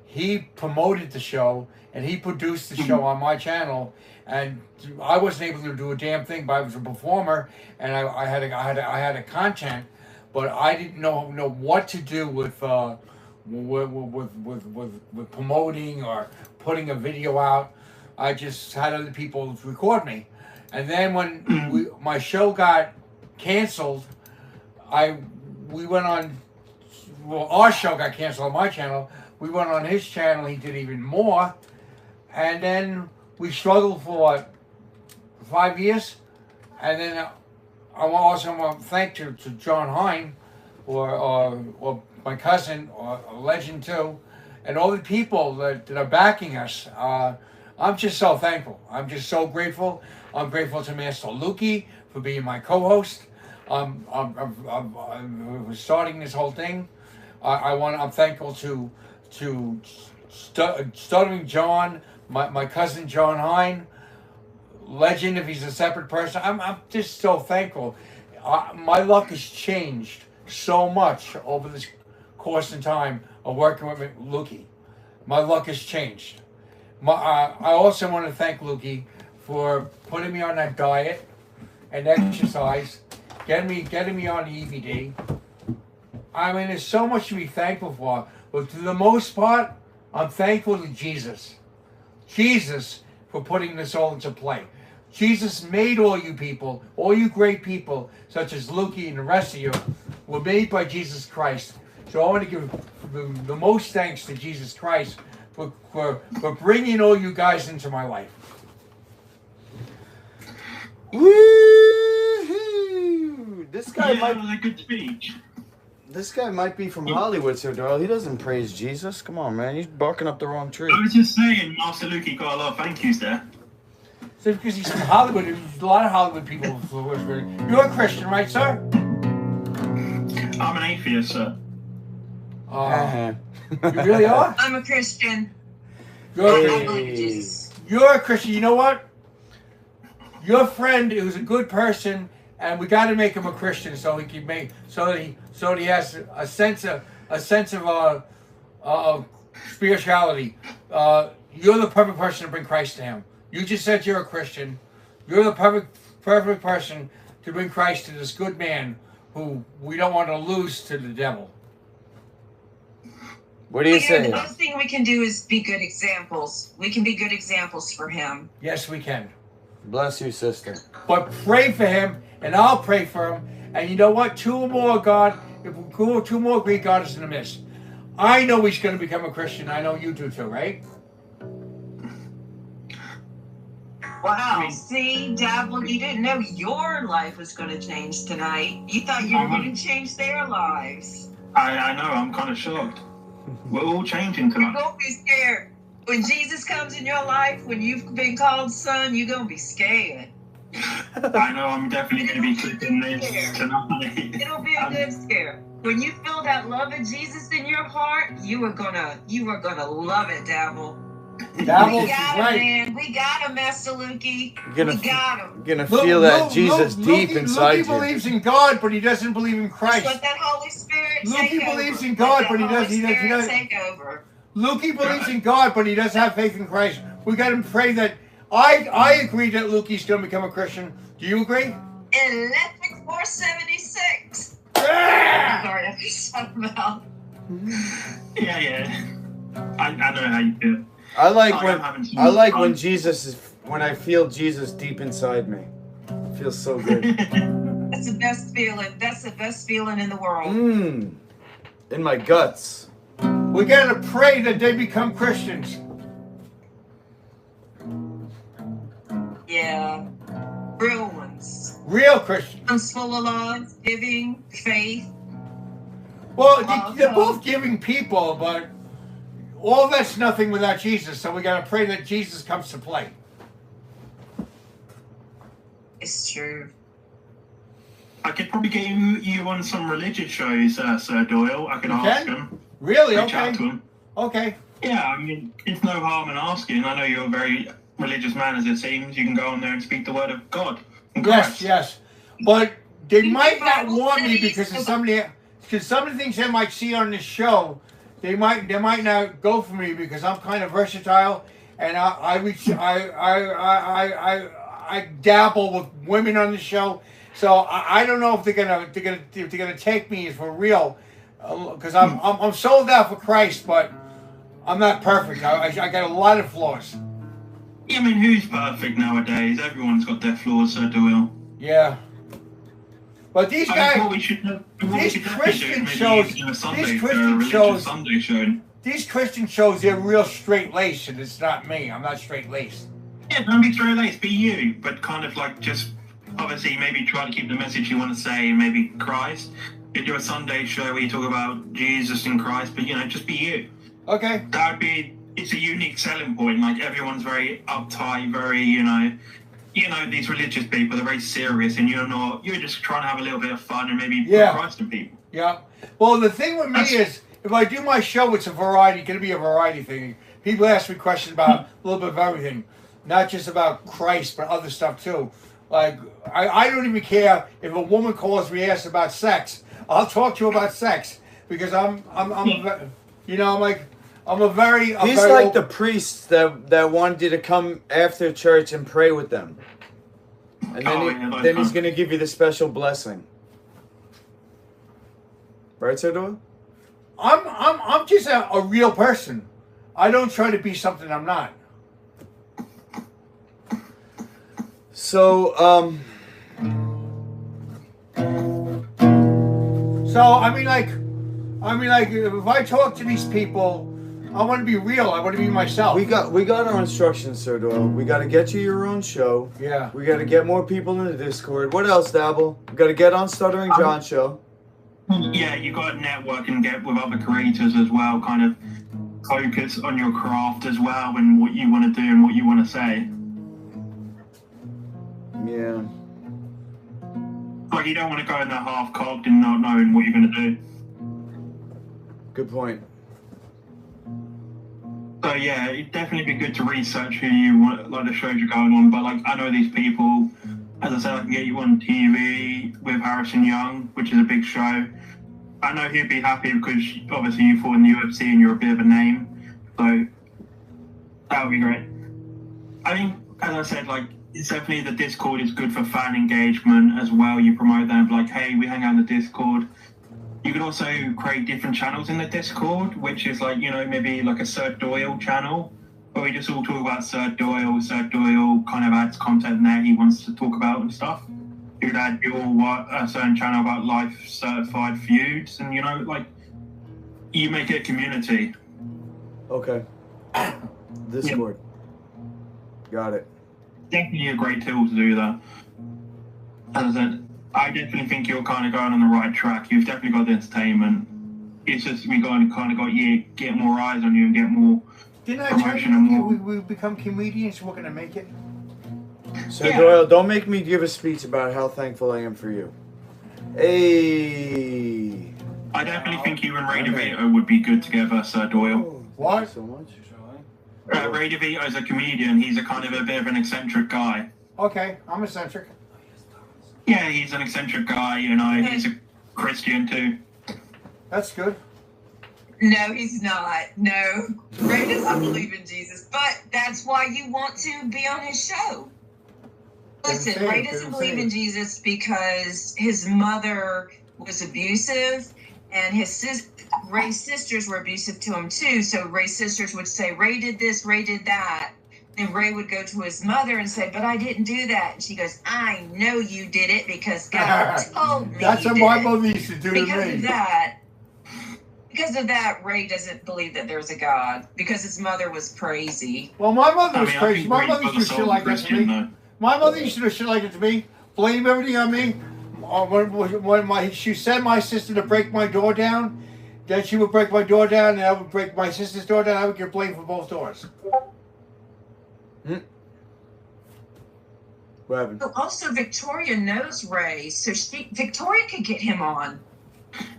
he promoted the show and he produced the show on my channel, and I wasn't able to do a damn thing. But I was a performer, and I had a content, but I didn't know what to do with promoting or putting a video out. I just had other people record me, and then when my show got canceled, we went on. Well, our show got canceled on my channel. We went on his channel. He did even more. And then we struggled for 5 years. And then I also want to thank to John Hine, or my cousin, or a legend too, and all the people that are backing us. I'm just so thankful. I'm just so grateful. I'm grateful to Master Lukey for being my co-host. I'm starting this whole thing. I'm thankful to Stuttering John, my cousin John Hine, legend if he's a separate person. I'm just so thankful. My luck has changed so much over this course and time of working with Lukey. My luck has changed. I also want to thank Lukey for putting me on that diet and exercise, getting me on the EBD. I mean, there's so much to be thankful for, but to the most part, I'm thankful to Jesus. Jesus for putting this all into play. Jesus made all you people, all you great people, such as Lukey and the rest of you, were made by Jesus Christ. So I want to give the most thanks to Jesus Christ for bringing all you guys into my life. Woo-hoo! This guy that was a good speech. This guy might be from Hollywood, Sir Doyle. He doesn't praise Jesus. Come on, man. He's barking up the wrong tree. I was just saying, Master Lukey got a lot of thank yous there. So because he's from Hollywood, there's a lot of Hollywood people. You're a Christian, right, sir? I'm an atheist, sir. You really are? I'm a Christian. You're, I believe in Jesus. you're a Christian. You know what? Your friend who's a good person, and we got to make him a Christian so he can make so that he has a sense of spirituality. You're the perfect person to bring Christ to him. You just said you're a Christian. You're the perfect person to bring Christ to this good man who we don't want to lose to the devil. What do you say? The best thing we can do is be good examples. We can be good examples for him. Yes, we can. Bless you, sister. But pray for him, and I'll pray for him. And you know what? Two or more, God. If two more agree, God is in the midst. I know he's going to become a Christian. I know you do too, right? Wow. See, Dabble, you didn't know your life was going to change tonight. You thought you were going to change their lives. I know, I'm kind of shocked. We're all changing tonight. Don't be scared. When Jesus comes in your life, when you've been called son, you're going to be scared. I know, I'm definitely going to be clicking this tonight. It'll be a good scare. When you feel that love of Jesus in your heart, you are gonna love it, Dabble. Dabble, We got him, right. man. We got him, Master Lukey. You're We got him. gonna feel that Jesus deep inside Luke you. believes in God, but he doesn't believe in Christ. Let that Holy Spirit Luke take over. believes in God, Let but he that doesn't. Holy He Spirit doesn't. take over. Lukey believes in God, but he doesn't have faith in Christ. We got to pray that. I agree that Lukey's going to become a Christian. Do you agree? Electric 476. Yeah! Sorry, I just talking about. Yeah. I know how you feel. I like Sorry, I'm having some when fun. Jesus is when I feel Jesus deep inside me. It feels so good. That's the best feeling. That's the best feeling in the world. In my guts. We got to pray that they become Christians. Yeah. Real ones. Real Christians. Ones full of love, giving, faith. Well, they're both giving people, but all that's nothing without Jesus. So we got to pray that Jesus comes to play. It's true. I could probably get you on some religious shows, Sir Doyle. I could ask him. Really? Reach out Okay. to him. Okay. Yeah, I mean, it's no harm in asking. I know you're a very religious man, as it seems. You can go on there and speak the word of God. And Christ. Yes. But they might not want me because of some of the things they might see on this show. They might not go for me because I'm kind of versatile, and I dabble with women on the show. So I don't know if they're gonna take me for real, because I'm sold out for Christ, but I'm not perfect. I got a lot of flaws. Yeah, I mean, who's perfect nowadays? Everyone's got their flaws, Sir Doyle. Yeah. But these guys, these Christian shows, these Christian shows, they're real straight laced, and it's not me. I'm not straight laced. Yeah, don't be straight laced. Be you, but kind of like just obviously maybe try to keep the message you want to say. Maybe Christ. You do a Sunday show where you talk about Jesus and Christ, but just be you. Okay. That would be. It's a unique selling point. Like everyone's very uptight, very these religious people, they're very serious, and you're not. You're just trying to have a little bit of fun and maybe put Christ in people. Yeah. Well, the thing with me is, if I do my show, it's going to be a variety thing. People ask me questions about a little bit of everything, not just about Christ, but other stuff too. Like I don't even care if a woman calls me, asks about sex. I'll talk to you about sex because I'm He's like the priest that wanted you to come after church and pray with them, and then he's gonna give you the special blessing. Right, Sir Doyle? I'm just a real person. I don't try to be something I'm not. So I mean, like, if I talk to these people, I want to be real. I want to be myself. we got our instructions, Sir Doyle. We got to get you your own show. Yeah. We got to get more people in the Discord. What else, Dabble? We got to get on Stuttering John's show. Yeah, you got to network and get with other creators as well. Kind of focus on your craft as well and what you want to do and what you want to say. Yeah. Like, you don't want to go in there half-cocked and not knowing what you're going to do. Good point. So yeah, it'd definitely be good to research who you want, like the shows you're going on. But like, I know these people. As I said, I can get you on TV with Harrison Young, which is a big show. I know he'd be happy because obviously you fought in the UFC and you're a bit of a name. So that would be great. I think, as I said, like, it's definitely the Discord is good for fan engagement as well. You promote them like, hey, we hang out in the Discord. You can also create different channels in the Discord, which is like, you know, maybe like a Sir Doyle channel, where we just all talk about Sir Doyle. Sir Doyle kind of adds content there he wants to talk about and stuff. You could add your a certain channel about life certified feuds, and you know, like, you make it a community. Okay. Discord. Got it. Definitely a great tool to do that. As I said, I definitely think you're kind of going on the right track. You've definitely got the entertainment. It's just we kind of got you get more eyes on you and get more Didn't I tell promotion and you more. we become comedians? We're gonna make it. So Doyle, don't make me give a speech about how thankful I am for you. Hey. I definitely think you and Ray DeVito would be good together, Sir Doyle. What? Thank you so much. Ray DeVito is a comedian. He's a kind of a bit of an eccentric guy. Okay, I'm eccentric. Yeah, he's an eccentric guy, you know. He's a Christian too. That's good. No, he's not. No. Ray does not believe in Jesus, but that's why you want to be on his show. Listen, Ray doesn't believe in Jesus because his mother was abusive, and Ray's sisters were abusive to him too. So Ray's sisters would say, Ray did this, Ray did that. And Ray would go to his mother and say, but I didn't do that. And she goes, I know you did it because God told me. That's what my mother used to do to Because me. of that, Ray doesn't believe that there's a God because his mother was crazy. Well, my mother was I crazy. think My Ray's mother got used to the do shit soul like that to Christian, me. though. My mother used to do shit like that to me. Blame everything on me. When she sent my sister to break my door down, then she would break my door down, and I would break my sister's door down. I would get blamed for both doors. What happened? But also, Victoria knows Ray, so Victoria could get him on.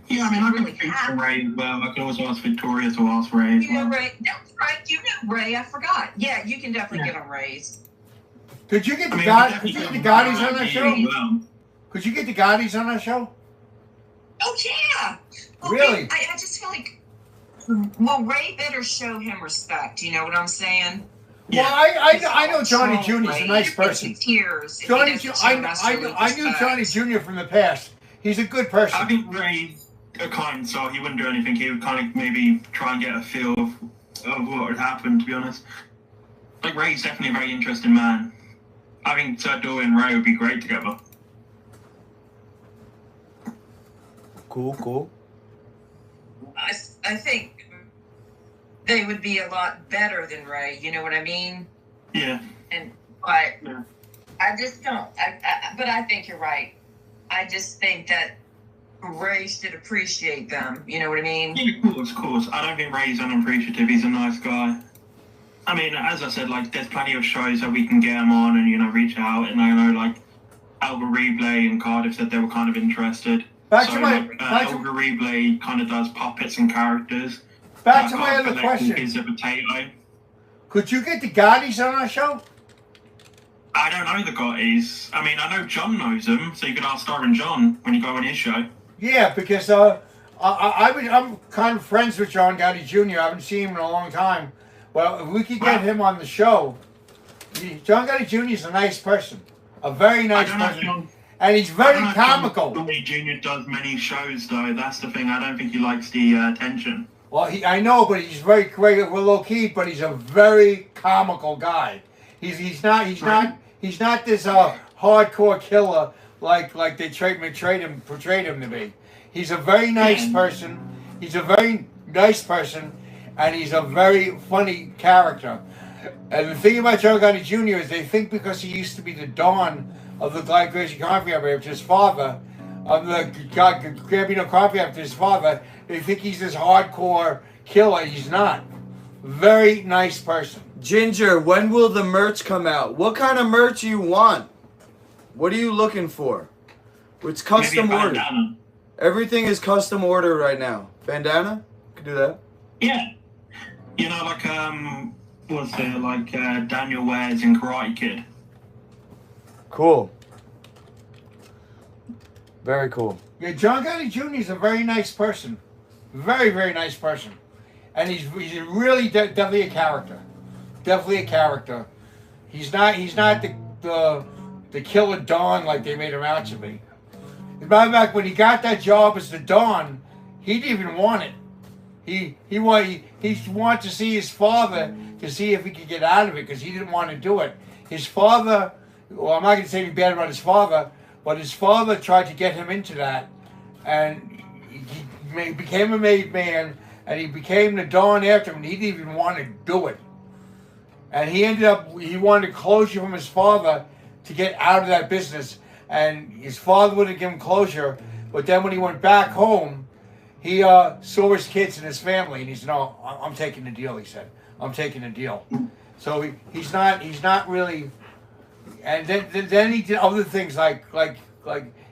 Yeah, I mean, I can Really speak to have. Ray. Well, I can also ask Victoria to ask Ray. As You know well. Ray? That's right. You know Ray. I forgot. Yeah, you can definitely get on Ray's. Could you get the I mean, God? we Could you get the definitely Gaudis on that show? well. Could you get the Gaudis on that show? Oh yeah. Well, Really? I just feel like, well, Ray better show him respect. You know what I'm saying? Well, I know Johnny Jr. is a nice person. Tears. Johnny, I knew Johnny Jr. from the past. He's a good I person. think Ray's a kind soul. He wouldn't do anything. He would kind of maybe try and get a feel of what would happen, to be honest. Like, Ray's definitely a very interesting man. I think Sir Doyle and Ray would be great together. Cool. I think they would be a lot better than Ray. You know what I mean? Yeah. But Yeah. I just don't. But I think you're right. I just think that Ray should appreciate them. You know what I mean? Yeah, of course. I don't think Ray's unappreciative. He's a nice guy. I mean, as I said, like, there's plenty of shows that we can get him on and, you know, reach out. And I know, like, Alga Reblay and Cardiff said they were kind of interested. Back So, to my like, Alga Reblay kind of does puppets and characters. back to my other question. Is a potato. Could you get the Gaudis on our show? I don't know the Gotties. I mean, I know John knows them, so you could ask Darren John when you go on his show. Yeah, because I'm kind of friends with John Gotti Jr. I haven't seen him in a long time. Well, if we could get him on the show, John Gotti Jr. is a nice person, a very nice person, and he's very comical. John Gotti Jr. does many shows, though. That's the thing. I don't think he likes the attention. Well, I know, but he's very low key. But he's a very comical guy. He's not this hardcore killer like they portrayed him to be. He's a very nice person. He's a very nice person, and he's a very funny character. And the thing about John Gotti Jr. is they think because he used to be the Don of the Gracie Coffee after his father, of the Gambino Coffee after his father, they think he's this hardcore killer. He's not. Very nice person. Ginger, when will the merch come out? What kind of merch you want? What are you looking for? It's custom Maybe a ordered. bandana. Everything is custom ordered right now. Bandana? Could do that. Yeah. You know, like, what's it, like, Daniel wears in Karate Kid. Cool. Very cool. Yeah, John Gotti Jr. is a very nice person. Very, very nice person. And he's really definitely a character. Definitely a character. He's not the killer Don like they made him out to be. As a matter of fact, when he got that job as the Don, he didn't even want it. He wanted to see his father to see if he could get out of it because he didn't want to do it. His father, well, I'm not going to say anything bad about his father, but his father tried to get him into that, and he became a made man, and he became the Don after him, and he didn't even want to do it. And he wanted closure from his father to get out of that business, and his father would have given him closure, but then when he went back home, he saw his kids and his family, and he said, "No, I'm taking the deal." He said, "I'm taking the deal." So he's not really. And then he did other things like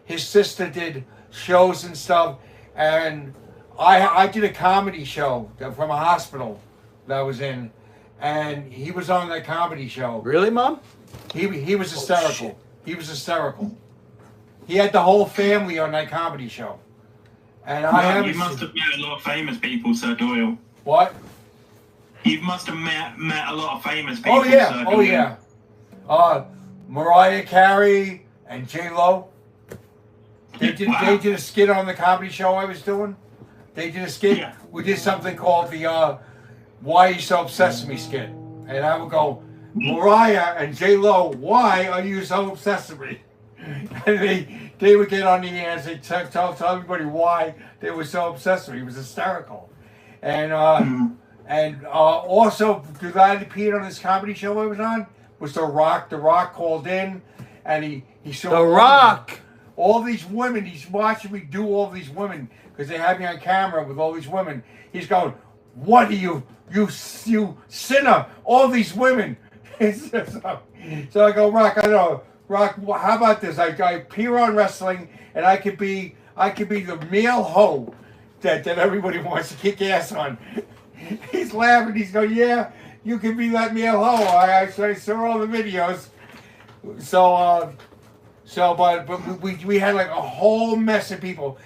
his sister did shows and stuff, and I did a comedy show from a hospital that I was in, and he was on that comedy show. Really, Mom? He was hysterical. He was hysterical. He had the whole family on that comedy show. And you must have met a lot of famous people, Sir Doyle. What? You must have met a lot of famous people. Oh yeah, Sir oh Doyle. yeah. Mariah Carey and J-Lo. They did a skit on the comedy show I was doing. They did a skit. Yeah. We did something called the Why Are You So Obsessed With Me skit. And I would go, Mariah and J-Lo, why are you so obsessed with me? And they would get on the air and say, tell everybody why they were so obsessed with me. It was hysterical. And also, the guy that appeared on this comedy show I was on was The Rock. The Rock called in, and he saw The Rock. all these women. He's watching me do all these women because they had me on camera with all these women. He's going, "What are you sinner? All these women." So I go, Rock, I know. Rock, how about this? I appear on wrestling, and I could be the male hoe that everybody wants to kick ass on. He's laughing. He's going, "Yeah, you can be that male hoe." I saw all the videos. But we had like a whole mess of people.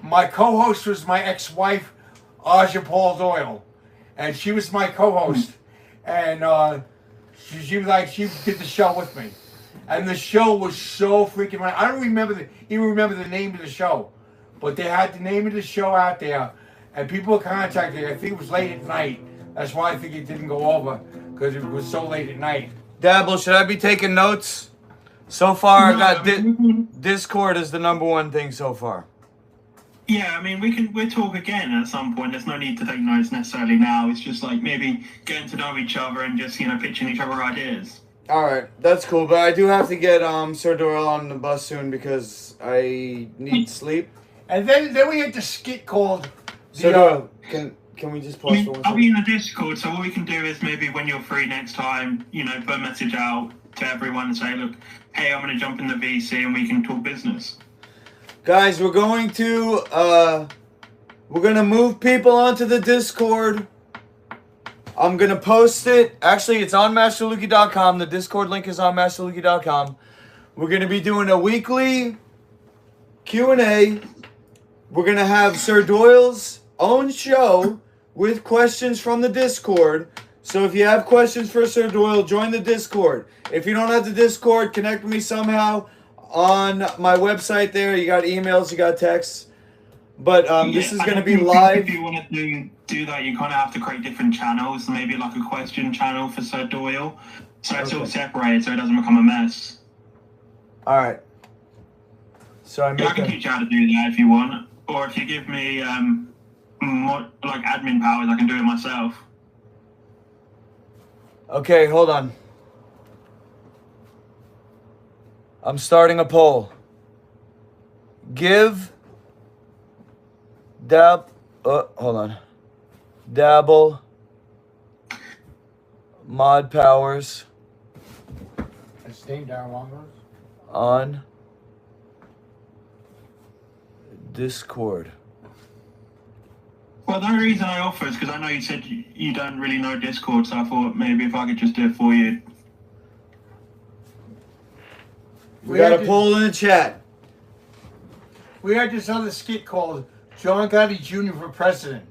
My co-host was my ex-wife, Aja Paul Doyle, and she was my co-host, and she did the show with me. And the show was so freaking right. I don't even remember the name of the show, but they had the name of the show out there, and people were contacting. I think it was late at night. That's why I think it didn't go over, because it was so late at night. Dabble, should I be taking notes? So far, I got Discord is the #1 thing so far. Yeah, I mean, we'll talk again at some point. There's no need to take notes necessarily now. It's just like maybe getting to know each other and just, pitching each other ideas. All right, that's cool, but I do have to get Sir Doyle on the bus soon because I need sleep. And then we had the skit called Sir Doyle, can we just pause for 1 I'll second? be in the Discord, so what we can do is maybe when you're free next time, put a message out to everyone and say, look, hey, I'm going to jump in the VC and we can talk business. Guys, we're going to move people onto the Discord. I'm going to post it. Actually, it's on MasterLuki.com. The Discord link is on MasterLuki.com. We're going to be doing a weekly Q&A. We're going to have Sir Doyle's own show with questions from the Discord. So if you have questions for Sir Doyle, join the Discord. If you don't have the Discord, connect with me somehow on my website there. You got emails, you got texts. But this is going to be live. If you want to do that, you kind of have to create different channels. Maybe like a question channel for Sir Doyle. So it's all separated so it doesn't become a mess. All right. So I can teach you how to do that if you want. Or if you give me more, like admin powers, I can do it myself. Okay, hold on. I'm starting a poll. Give hold on. Dabble mod powers. It's named down long on Discord. Well, the only reason I offer is because I know you said you don't really know Discord, so I thought maybe if I could just do it for you. We got a poll in the chat. We had this other skit called John Gotti Jr. for President.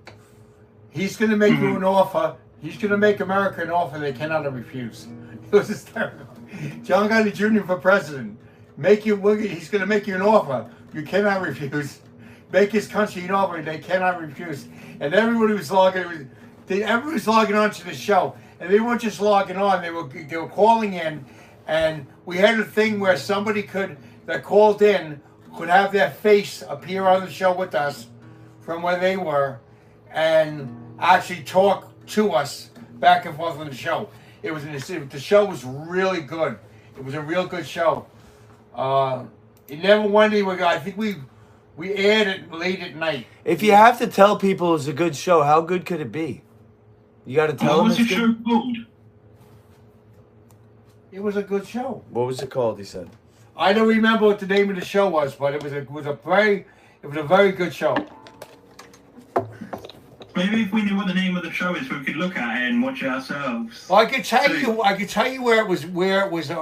He's going to make you an offer. He's going to make America an offer they cannot refuse. It was hysterical. John Gotti Jr. for President. He's going to make you an offer you cannot refuse. Make his country an offer they cannot refuse. And everybody was logging on to the show. And they weren't just logging on. They were calling in. And we had a thing where somebody that called in could have their face appear on the show with us from where they were and actually talk to us back and forth on the show. The show was really good. It was a real good show. It never went anywhere. I think we aired it late at night. If you have to tell people it's a good show, how good could it be? You got to tell them. What was the show called? It was a good show. What was it called? He said. I don't remember what the name of the show was, but it was a very good show. Maybe if we knew what the name of the show is, we could look at it and watch it ourselves. Well, I could tell you where it was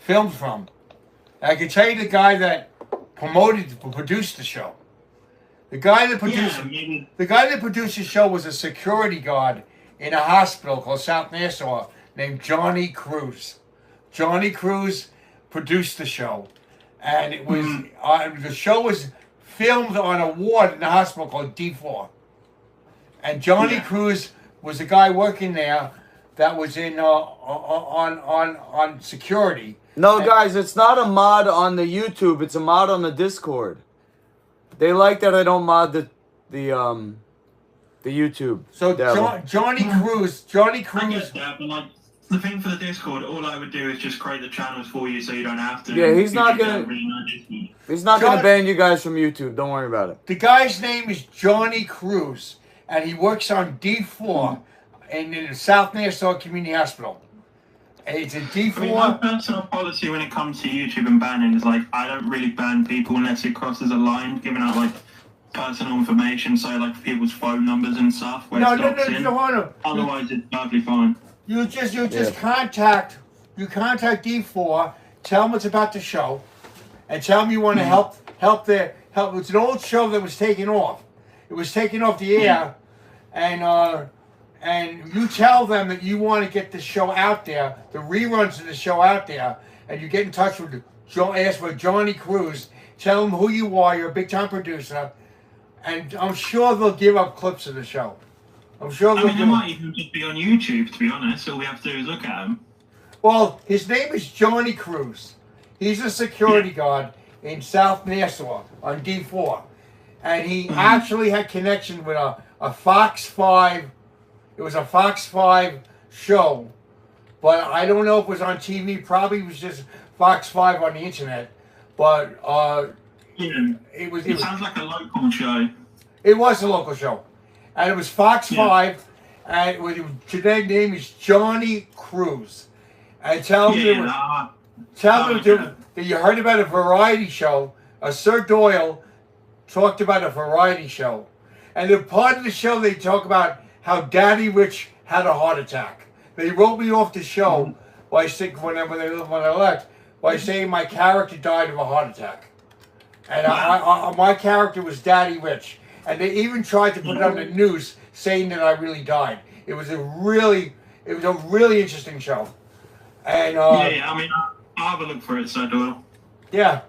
filmed from. I could tell you the guy that produced the show. The guy that produced the show was a security guard in a hospital called South Nassau named Johnny Cruz. Johnny Cruz produced the show, and it was the show was filmed on a ward in a hospital called D4. And Johnny Cruz was the guy working there that was in on security. No, guys, it's not a mod on the YouTube. It's a mod on the Discord. They like that I don't mod the YouTube. So Johnny Cruz. I get that, but like the thing for the Discord, all I would do is just create the channels for you, so you don't have to. Yeah, he's not gonna ban you guys from YouTube. Don't worry about it. The guy's name is Johnny Cruz, and he works on D4 in the South Nassau Community Hospital. It's a D4. I mean, my personal policy when it comes to YouTube and banning is like I don't really ban people unless it crosses a line, giving out like personal information, so like people's phone numbers and stuff. Where No. Otherwise, it's perfectly fine. You contact D4, tell them it's about the show, and tell them you want to help. It's an old show that was taken off. It was taken off the air, and you tell them that you want to get the show out there, the reruns of the show out there, and you get in touch with ask for Johnny Cruz. Tell them who you are. You're a big time producer, and I'm sure they'll give up clips of the show. I'm sure. I mean, they might even just be on YouTube, to be honest. All we have to do is look at them. Well, his name is Johnny Cruz. He's a security guard in South Nassau on D4. And he actually had connection with a Fox 5. It was a Fox 5 show. But I don't know if it was on TV. Probably was just Fox 5 on the internet. But it sounds like a local show. It was a local show. And it was Fox 5. And today's name is Johnny Cruz. And tell them that you heard about a variety show. Sir Doyle talked about a variety show. And the part of the show they talk about how Daddy Rich had a heart attack. They wrote me off the show by saying, when I left, by saying my character died of a heart attack. And my character was Daddy Rich. And they even tried to put it on the news saying that I really died. It was a really interesting show. And I mean, I'll have a look for it, Sir Doyle. Yeah.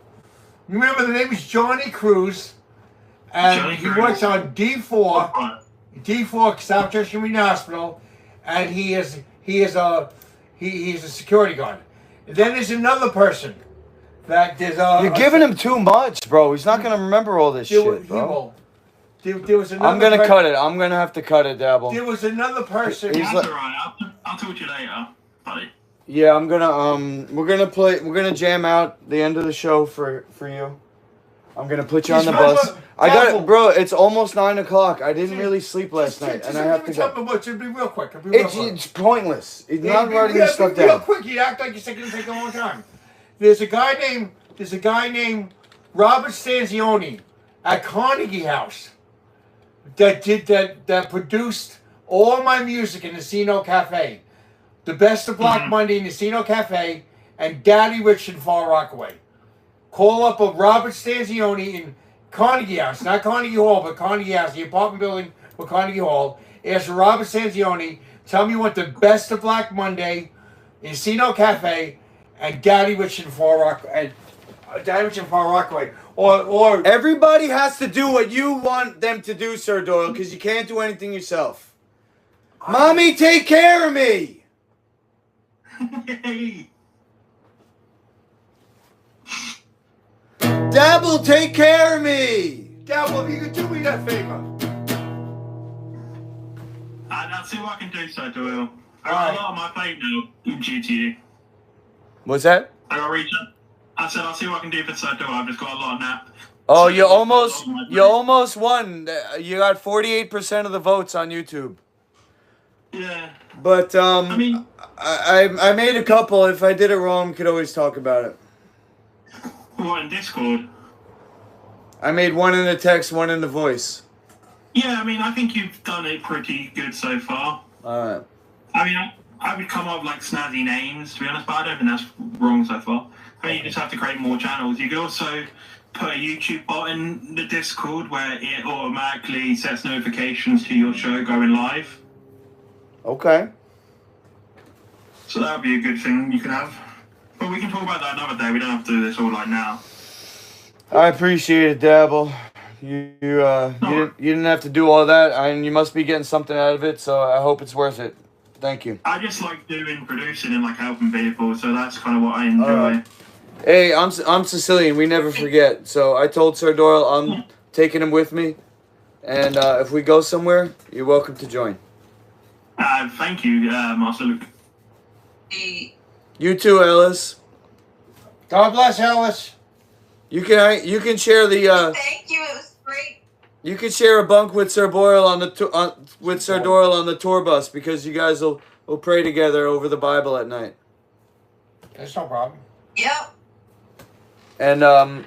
Remember, the name is Johnny Cruz, and he works on D4 South Church Community Hospital, and he's a security guard. And then there's another person that there's You're giving him too much, bro. He's not gonna remember all this shit, bro. There was another. I'm gonna cut it. I'm gonna have to cut it, Dabble. There was another person. That's alright. I'll talk to you later, buddy. Yeah, I'm gonna we're gonna jam out the end of the show for you. I'm gonna put you on the bus. I got it, bro. It's almost 9 o'clock. I didn't really sleep last night, and I have to go. It'll be real quick. It's pointless. It's not writing this stuff down. Real quick. You act like it's going to take a long time. There's a guy named Robert Stanzioni at Carnegie House that produced all my music in Casino Cafe. The Best of Black Monday in Casino Cafe and Daddy Rich in Far Rockaway. Call up of Robert Stanzioni in Carnegie House, not Carnegie Hall, but Carnegie House, the apartment building for Carnegie Hall. Ask Robert Stanzioni, tell me what the Best of Black Monday in Casino Cafe and Daddy Rich in Far Rockaway. Or Everybody has to do what you want them to do, Sir Doyle, because you can't do anything yourself. Mommy, take care of me! Dabble, take care of me! Dabble, if you could do me that favor. I'll see what I can do, Sir Doyle. I got a lot on my plate now, due to you. What's that? I got to reach out. I said I'll see what I can do for Sir Doyle. I've just got a lot now. Oh, you almost won. You got 48% of the votes on YouTube. Yeah. But I mean, I made a couple. If I did it wrong, we could always talk about it. what, in Discord? I made one in the text, one in the voice. Yeah, I mean, I think you've done it pretty good so far. Alright. I mean, I would come up with like snazzy names, to be honest, but I don't think that's wrong so far. I mean, you just have to create more channels. You could also put a YouTube bot in the Discord where it automatically sets notifications to your show going live. Okay. So that would be a good thing you can have. But we can talk about that another day. We don't have to do this all like now. I appreciate it, Dabble. You didn't have to do all that, and you must be getting something out of it, so I hope it's worth it. Thank you. I just like doing producing and like helping people, so that's kind of what I enjoy. Hey, I'm Sicilian. We never forget. So I told Sir Doyle I'm taking him with me, and if we go somewhere, you're welcome to join. Thank you, Master Luke. You too, Ellis. God bless Ellis. You can share the. Thank you. It was great. You can share a bunk with Sir Doyle on the tour bus because you guys will pray together over the Bible at night. That's no problem. Yep. And I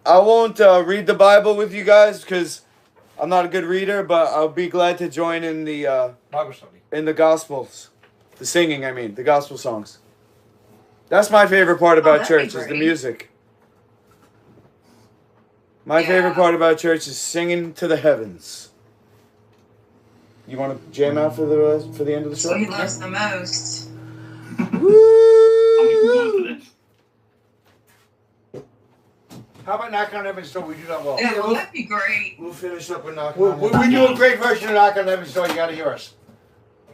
won't read the Bible with you guys because I'm not a good reader, but I'll be glad to join in the Bible study. In the Gospels, the singing. I mean, the gospel songs. That's my favorite part about church is the music. My favorite part about church is singing to the heavens. You want to jam out for the end of the show? So he loves the most. Woo! How about Knock on Heaven's Door? We do that well. Yeah, well, that'd be great. We'll finish up with Knock on We do a great version of Knock on Heaven's Door. You got to hear us.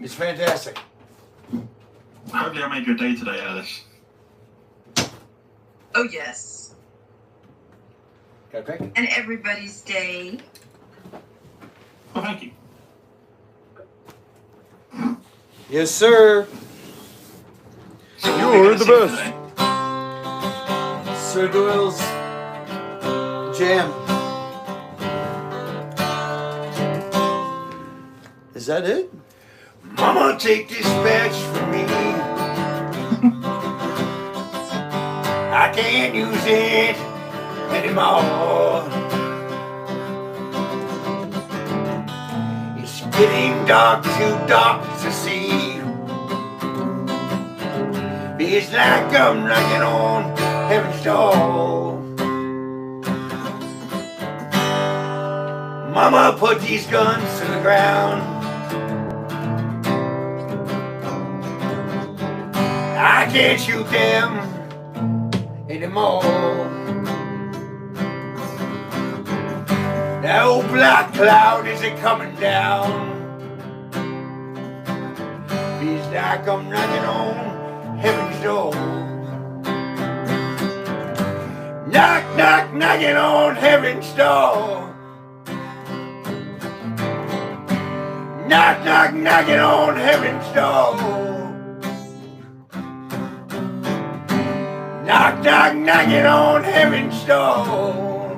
It's fantastic. Hopefully I made your day today, Alice. Oh, yes. Got a pick? And everybody's day. Well, thank you. Yes, sir. You're the best. Sir Doyle's jam. Is that it? Mama, take this badge from me. I can't use it anymore. It's getting dark, too dark to see. It's like I'm knocking on heaven's door. Mama, put these guns to the ground. I can't shoot them anymore. That old black cloud isn't coming down. Feels like I'm knocking on heaven's door. Knock, knock, knocking on heaven's door. Knock, knock, knocking on heaven's door. Knock, knock, knocking on heaven's door.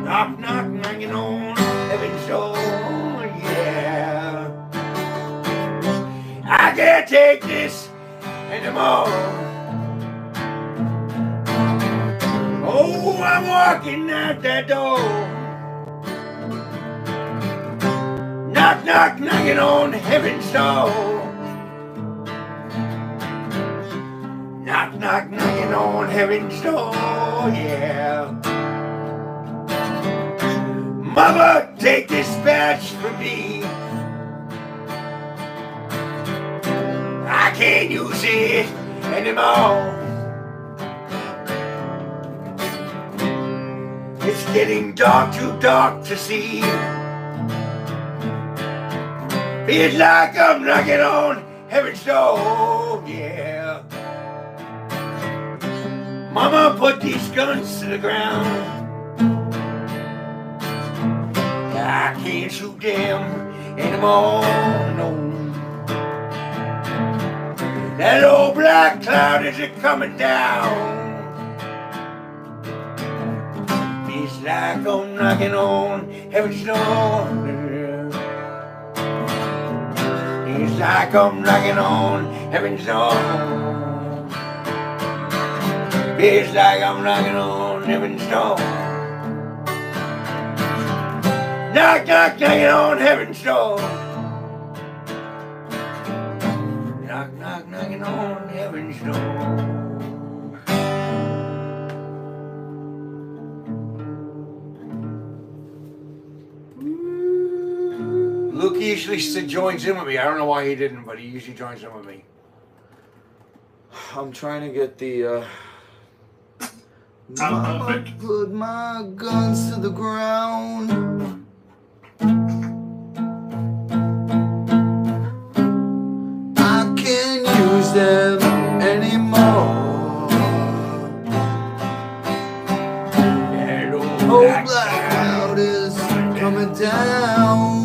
Knock, knock, knocking on heaven's door, yeah. I get can't take this anymore. Oh, I'm walking out that door. Knock, knock, knocking on heaven's door. Knock, knock, knocking on heaven's door, yeah. Mama, take this badge from me. I can't use it anymore. It's getting dark, too dark to see. Feels like I'm knocking on heaven's door, yeah. Mama, put these guns to the ground. I can't shoot them anymore, no. That old black cloud is coming down. It's like I'm knocking on heaven's door. It's like I'm knocking on heaven's door. It's like I'm knocking on heaven's door. Knock, knock, knocking on heaven's door. Knock, knock, knocking on heaven's door. Luke usually joins in with me. I don't know why he didn't, but he usually joins in with me. I'm trying to get the. Mama, perfect. Put my guns to the ground. I can't use them anymore. Oh, black cloud is coming down.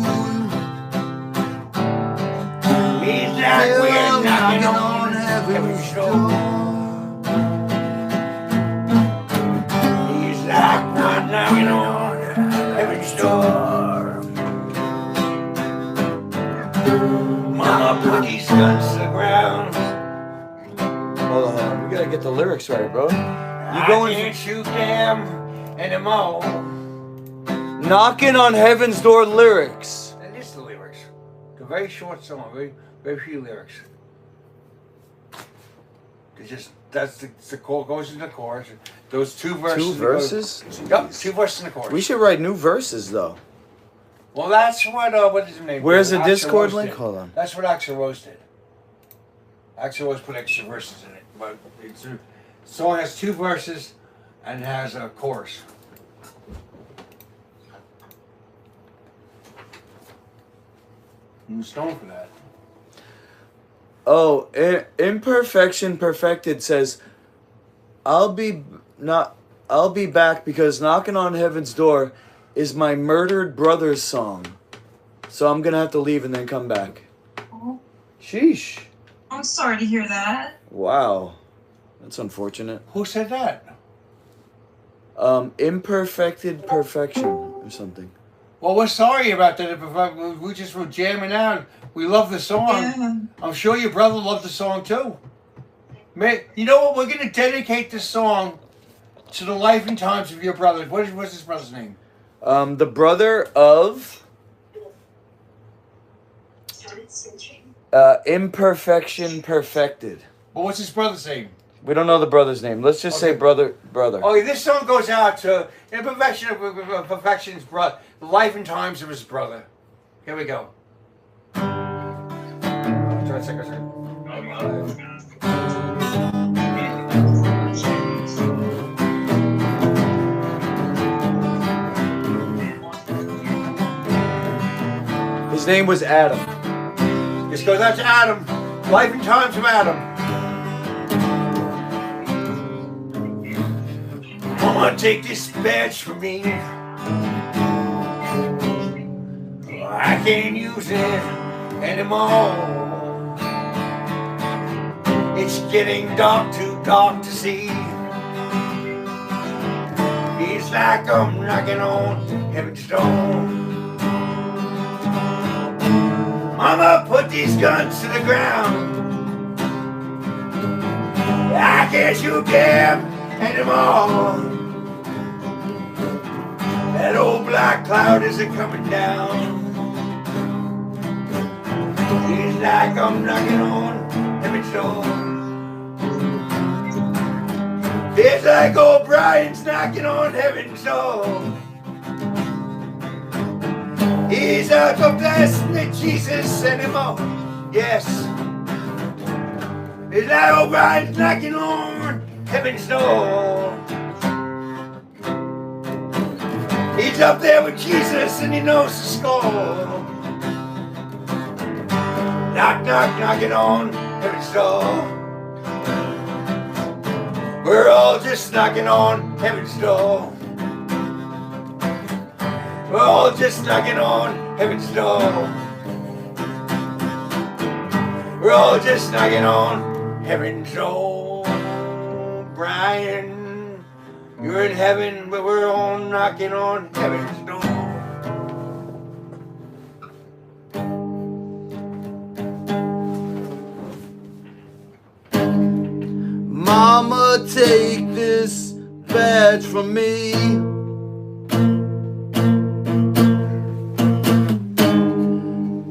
He's like we're knocking on heaven's door. He's like we're knocking on heaven's door. Mama, put these guns to the ground. Hold on. We gotta get the lyrics right, bro. I can't shoot them anymore. Knocking on heaven's door lyrics. And this is the lyrics. It's a very short song, very few lyrics. It's just that's the chord goes into the chorus. Those two verses. Two verses? Yep, two verses in the chorus. We should write new verses though. Well, that's what is his name? Where's the Axl Discord Rose link? did. Hold on. That's what Axl Rose did. Axl Rose put extra verses in it, but the song has two verses and has a chorus. I'm stoned for that. Oh, imperfection perfected says, I'll be back because knocking on heaven's door is my murdered brother's song. So I'm gonna have to leave and then come back. Oh, Sheesh. I'm sorry to hear that. Wow. That's unfortunate. Who said that? Imperfected perfection or something. Well, we're sorry about that. We just were jamming out. We love the song. Yeah. I'm sure your brother loved the song too. You know what? We're going to dedicate this song to the life and times of your brother. What's his brother's name? The brother of imperfection perfected. Well, what's his brother's name? We don't know the brother's name. Let's just say brother. Oh, this song goes out to imperfection of perfection's brother, the life and times of his brother. Here we go. Try a second. His name was Adam. This goes out to Adam. Life and times of Adam. Mama, take this badge from me. I can't use it anymore. It's getting dark, too dark to see. It's like I'm knocking on heaven's door. Mama, put these guns to the ground. can't shoot them anymore. That old black cloud isn't coming down. It's like I'm knocking on heaven's door. It's like old Brian's knocking on heaven's door. He's not the blessing that Jesus anymore. Yes. It's like old Brian's knocking on heaven's door. He's up there with Jesus and he knows the score. Knock, knock, knocking on heaven's door. We're all just knocking on heaven's door. We're all just knocking on heaven's door. We're all just knocking on heaven's door. Brian, you're in heaven, but we're all knocking on heaven's door. Mama, take this badge from me.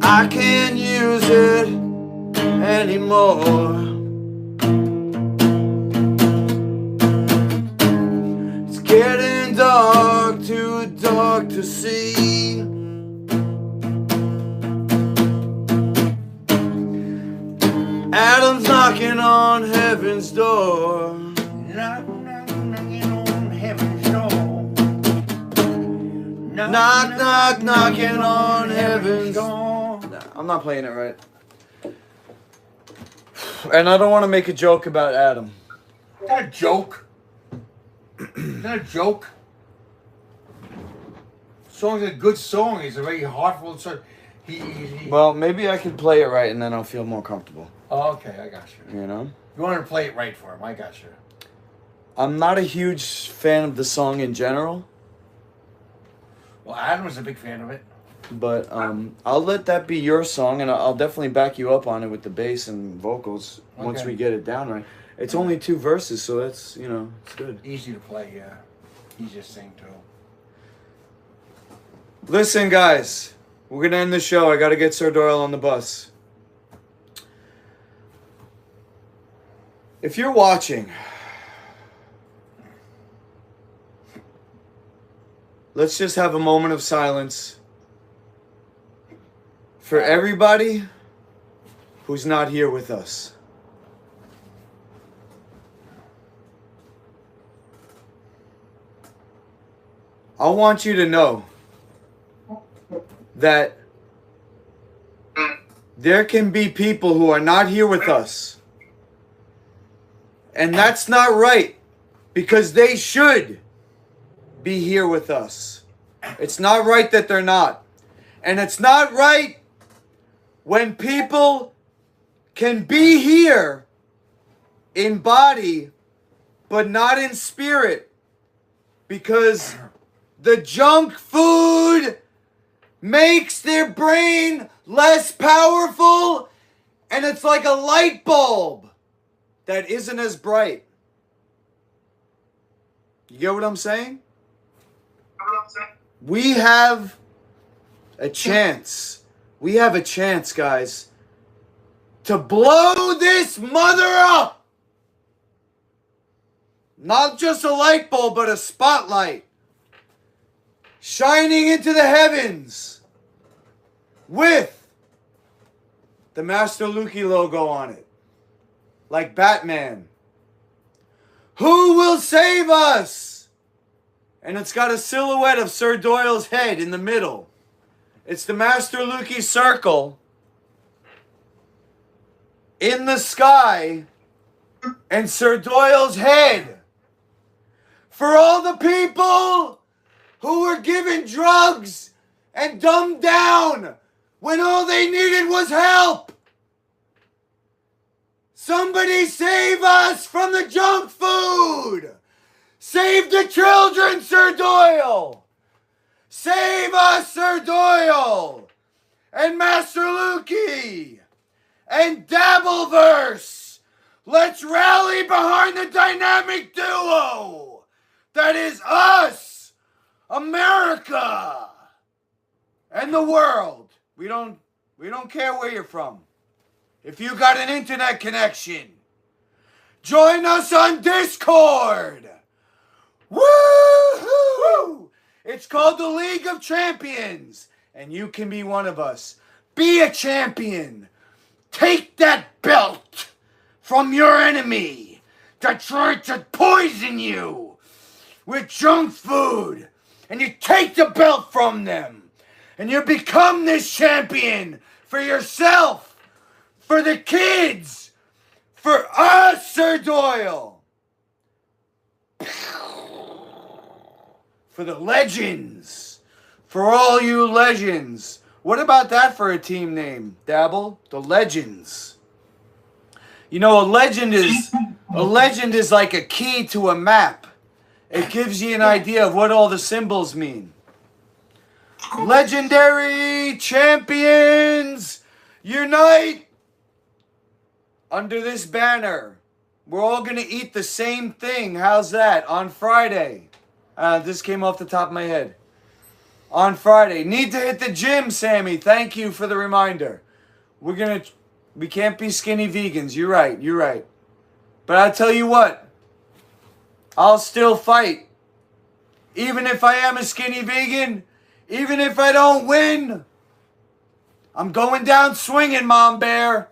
I can't use it anymore. It's getting dark, too dark to see. Adam's knocking on heaven's door. Knock, knock, knocking on heaven's door. Knock, knock, knocking on heaven's door. I'm not playing it right. And I don't want to make a joke about Adam. Is that a joke? Is that a joke? Song's a good song. It's a very heartfelt song. Well, maybe I can play it right and then I'll feel more comfortable. Oh, okay, I got you. You know? You want to play it right for him, I got you. I'm not a huge fan of the song in general. Well, Adam was a big fan of it. But I'll let that be your song, and I'll definitely back you up on it with the bass and vocals once we get it down right. It's only 2 verses, so that's, you know, it's good. Easy to play, yeah. Easy to sing, too. Listen, guys, we're going to end the show. I got to get Sir Doyle on the bus. If you're watching, let's just have a moment of silence for everybody who's not here with us. I want you to know that there can be people who are not here with us. And that's not right, because they should be here with us. It's not right that they're not. And it's not right when people can be here in body, but not in spirit. Because the junk food makes their brain less powerful, and it's like a light bulb that isn't as bright. You get what I'm saying? We have a chance. We have a chance, guys, to blow this mother up. Not just a light bulb, but a spotlight shining into the heavens with the Master Luki logo on it, like Batman. Who will save us? And it's got a silhouette of Sir Doyle's head in the middle. It's the Master Luki circle in the sky and Sir Doyle's head. For all the people who were given drugs and dumbed down when all they needed was help. Somebody save us from the junk food. Save the children, Sir Doyle. Save us, Sir Doyle. And Master Luki. And Dabbleverse. Let's rally behind the dynamic duo that is us, America, and the world. We don't care where you're from. If you got an internet connection, join us on Discord. Woo-hoo! It's called the League of Champions, and you can be one of us. Be a champion. Take that belt from your enemy that tried to poison you with junk food, and you take the belt from them, and you become this champion for yourself, for the kids, for us, Sir Doyle, for the legends, for all you legends. What about that for a team name, Dabble? The Legends. You know, a legend is like a key to a map. It gives you an idea of what all the symbols mean. Legendary champions, unite under this banner. We're all going to eat the same thing. How's that? On Friday. This came off the top of my head. On Friday. Need to hit the gym, Sammy. Thank you for the reminder. We can't be skinny vegans. You're right. But I tell you what, I'll still fight. Even if I am a skinny vegan, even if I don't win, I'm going down swinging, Mom Bear.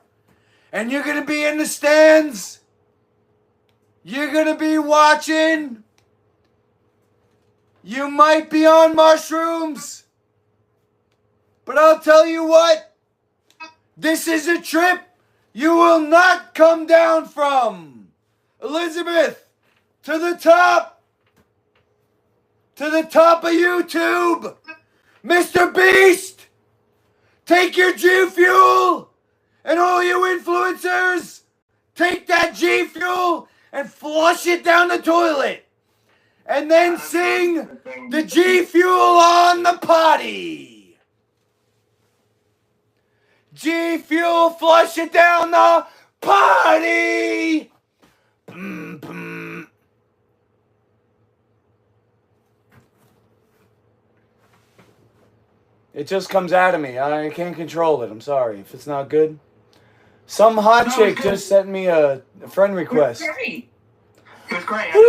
And you're going to be in the stands. You're going to be watching. You might be on mushrooms. But I'll tell you what. This is a trip you will not come down from. Elizabeth, to the top. To the top of YouTube. Mr. Beast, take your G Fuel. And all you influencers, take that G Fuel and flush it down the toilet. And then sing the G Fuel on the potty. G Fuel, flush it down the potty. It just comes out of me. I can't control it. I'm sorry if it's not good. Some hot chick just sent me a friend request. It was great. It was great. I just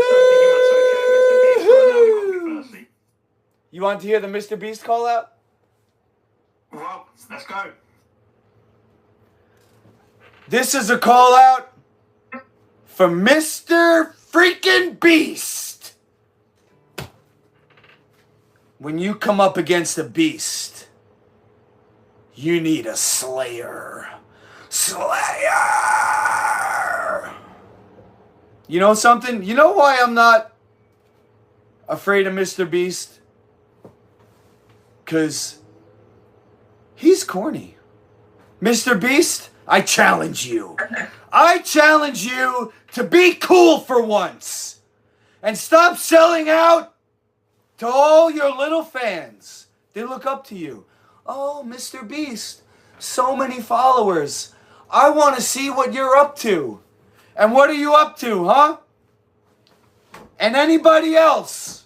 don't think you want to say You want to hear the Mr. Beast call out? Well, let's go. This is a call out for Mr. Freaking Beast. When you come up against a beast, you need a slayer. Slayer! You know something? You know why I'm not afraid of Mr. Beast? Because he's corny. Mr. Beast, I challenge you. I challenge you to be cool for once. And stop selling out to all your little fans. They look up to you. Oh, Mr. Beast, so many followers. I want to see what you're up to. And what are you up to, huh? And anybody else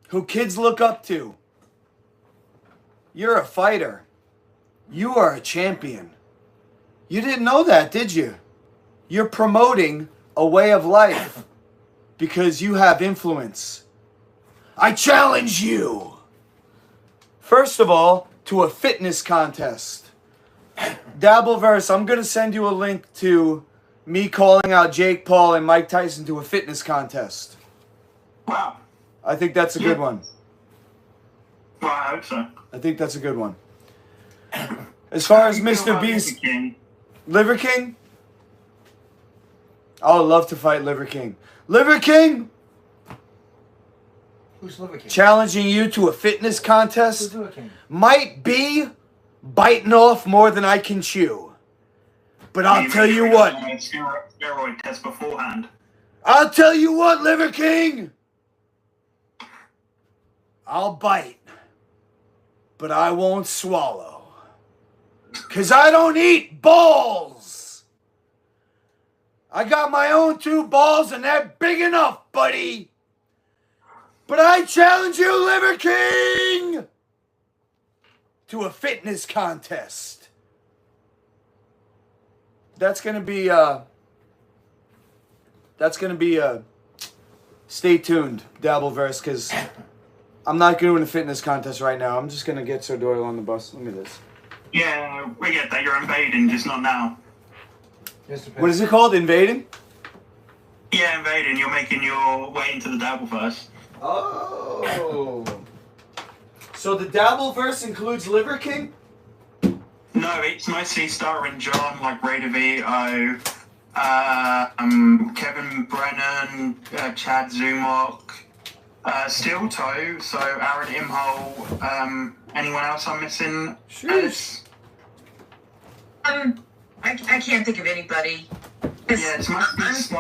who kids look up to. You're a fighter. You are a champion. You didn't know that, did you? You're promoting a way of life because you have influence. I challenge you. First of all, to a fitness contest. Dabbleverse, I'm going to send you a link to me calling out Jake Paul and Mike Tyson to a fitness contest. Wow. I think that's a good one. Well, I hope so. I think that's a good one. As far as Mr. Beast... Liver King? I would love to fight Liver King. Liver King? Who's Liver King? Challenging you to a fitness contest Who's Liver King? might be biting off more than I can chew. But I'll tell you what. Steroid test beforehand. I'll tell you what, Liver King. I'll bite. But I won't swallow. 'Cause I don't eat balls. I got my own 2 balls and they're big enough, buddy. But I challenge you, Liver King, to a fitness contest. That's gonna be stay tuned, Dabbleverse, because I'm not doing a fitness contest right now. I'm just gonna get Sir Doyle on the bus. Look at this. Yeah, we get that. You're invading, just not now. What is it called? Invading? Yeah, invading. You're making your way into the Dabbleverse. Oh. So the Dabbleverse includes Liver King? No, it's mostly starring John, like Ray DeVito, Kevin Brennan, Chad Zumok, Steel Toe, so Aaron Imhol, anyone else I'm missing? Sheesh. I can't think of anybody. Yeah, it's mostly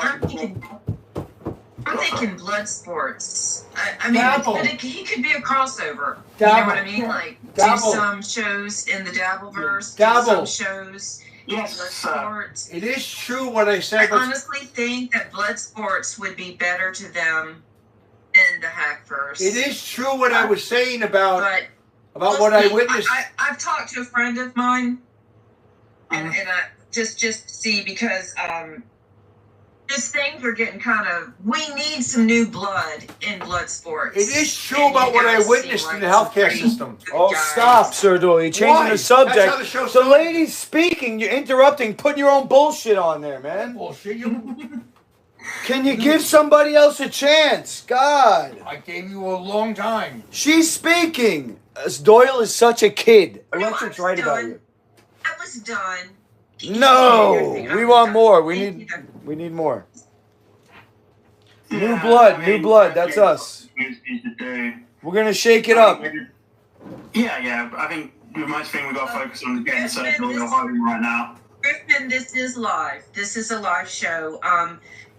I'm thinking blood sports. I mean, Dabble. he could be a crossover. Dabble. You know what I mean? Like, Dabble. do some shows in the Dabbleverse, Dabble. do some shows Yes, in blood sports. It is true what I I said, but honestly think that blood sports would be better to them than the Hackverse. it is true what I was saying about But what I listen, witnessed. I've talked to a friend of mine, and I just see because just things are getting kind of. We need some new blood in blood sports. It is true And about you what I guys witnessed seem in the like some healthcare pretty system. good Oh, guys. stop, Sir Doyle. You're changing Why? the subject. That's how the show's The started. lady's speaking. You're interrupting, putting your own bullshit on there, man. Bullshit. You, Can you give somebody else a chance? God. I gave you a long time. She's speaking. Doyle is such a kid. No, Electric's I was right about done. you. I was done. No, we want more. We Thank need you. we need more. New blood. That's us. We're gonna shake it up. Yeah. I think the most thing we got to focus on is getting Circle home right now. Griffin, this is live. This is a live show.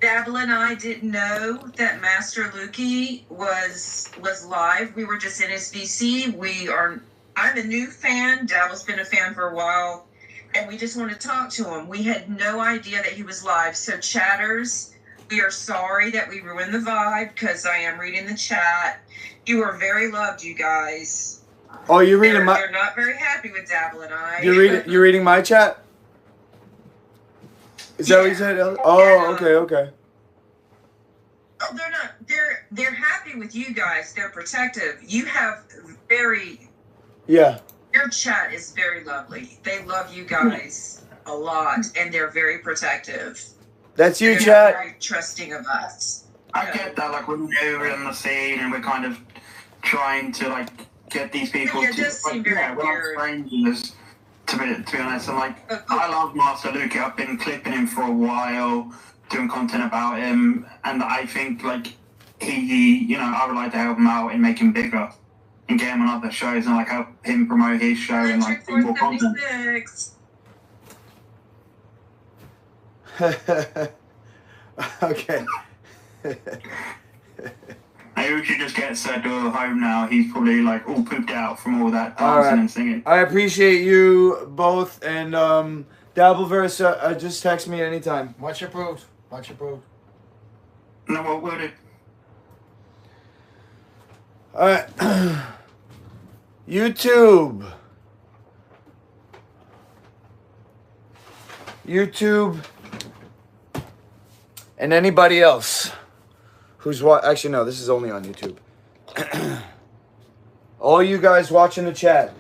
Dabble and I didn't know that Master Lukey was live. We were just in his VC. I'm a new fan. Dabble's been a fan for a while, and we just want to talk to him. We had no idea that he was live. So chatters, we are sorry that we ruined the vibe because I am reading the chat. You are very loved, you guys. Oh, you're reading They're my. not very happy with Dabble and I. You're reading my chat. Is that what you said? Oh, okay. Oh, they're not. They're happy with you guys. They're protective. You have Yeah. your chat is very lovely. They love you guys a lot, and they're very protective. That's you, They're chat. very trusting of us. I get that, like, we're new in the scene and we're kind of trying to, like, get these people Yeah, it to, does seem like, very we're not weird. strangers, to be honest. And, like, I love Master Luke. I've been clipping him for a while, doing content about him, and I think, like, I would like to help him out and make him bigger and get him on other shows and, like, help him promote his show and, like, do more content. 476. Okay. Maybe we should just get Sado home now. He's probably, like, all pooped out from all that dancing All right. and singing. I appreciate you both, and Dabbleverse, just text me anytime. Much approved. Much approved. No, what will do? All right. YouTube, and anybody else who's actually no, this is only on YouTube. All you guys watching the chat,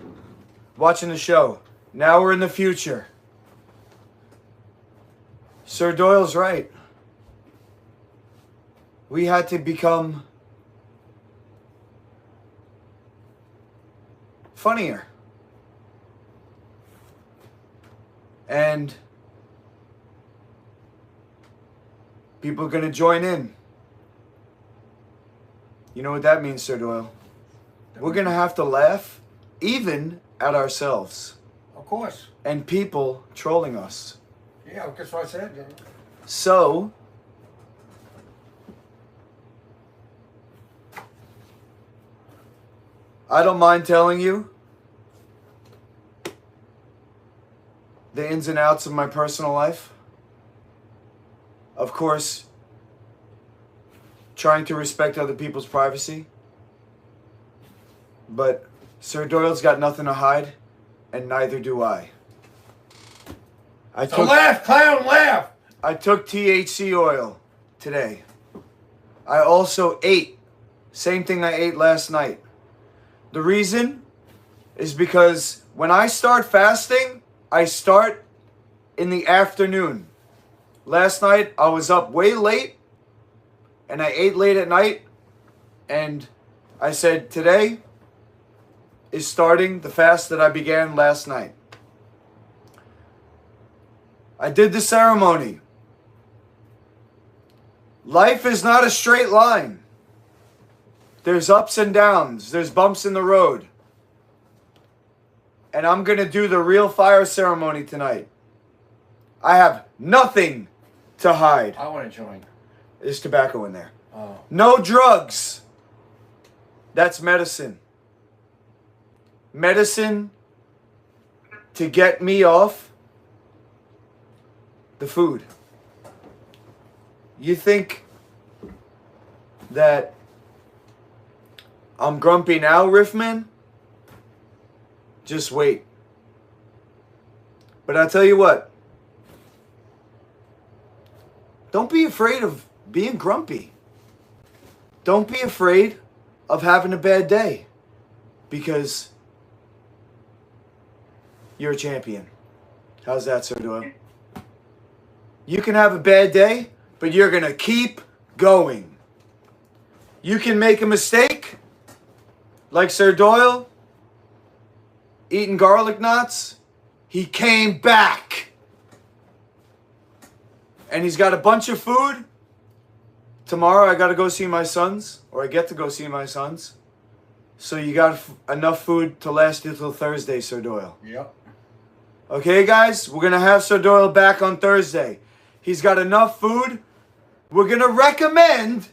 watching the show. Now we're in the future. Sir Doyle's right. We had to become funnier. And people are going to join in. You know what that means, Sir Doyle? We're going to have to laugh even at ourselves Of course. and people trolling us. Yeah, that's what I said. So, I don't mind telling you the ins and outs of my personal life. Of course, trying to respect other people's privacy. But Sir Doyle's got nothing to hide, and neither do I. So laugh, clown, laugh! I took THC oil today. I also ate. Same thing I ate last night. The reason is because when I start fasting, I start in the afternoon. Last night, I was up way late, and I ate late at night, and I said, today is starting the fast that I began last night. I did the ceremony. Life is not a straight line. There's ups and downs. There's bumps in the road. And I'm going to do the real fire ceremony tonight. I have nothing to hide. I want to join. There's tobacco in there. Oh. No drugs. That's medicine. Medicine to get me off the food. You think that I'm grumpy now, Riffman? Just wait. But I'll tell you what. Don't be afraid of being grumpy. Don't be afraid of having a bad day. Because you're a champion. How's that, Sir Doyle? You can have a bad day, but you're going to keep going. You can make a mistake, like Sir Doyle, eating garlic knots. He came back. And he's got a bunch of food. Tomorrow I got to go see my sons, or I get to go see my sons. So you got enough food to last you till Thursday, Sir Doyle. Yep. Okay, guys? We're going to have Sir Doyle back on Thursday. He's got enough food. We're going to recommend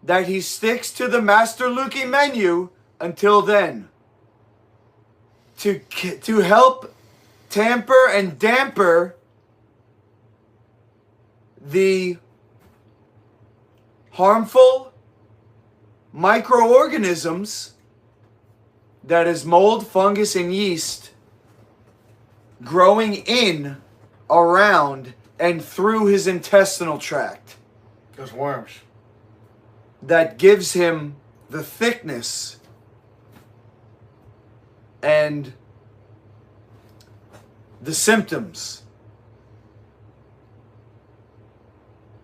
that he sticks to the Master Lukey menu until then. To help tamper and damper the harmful microorganisms that is mold, fungus, and yeast growing in, around, and through his intestinal tract. Those worms. That gives him the thickness and the symptoms.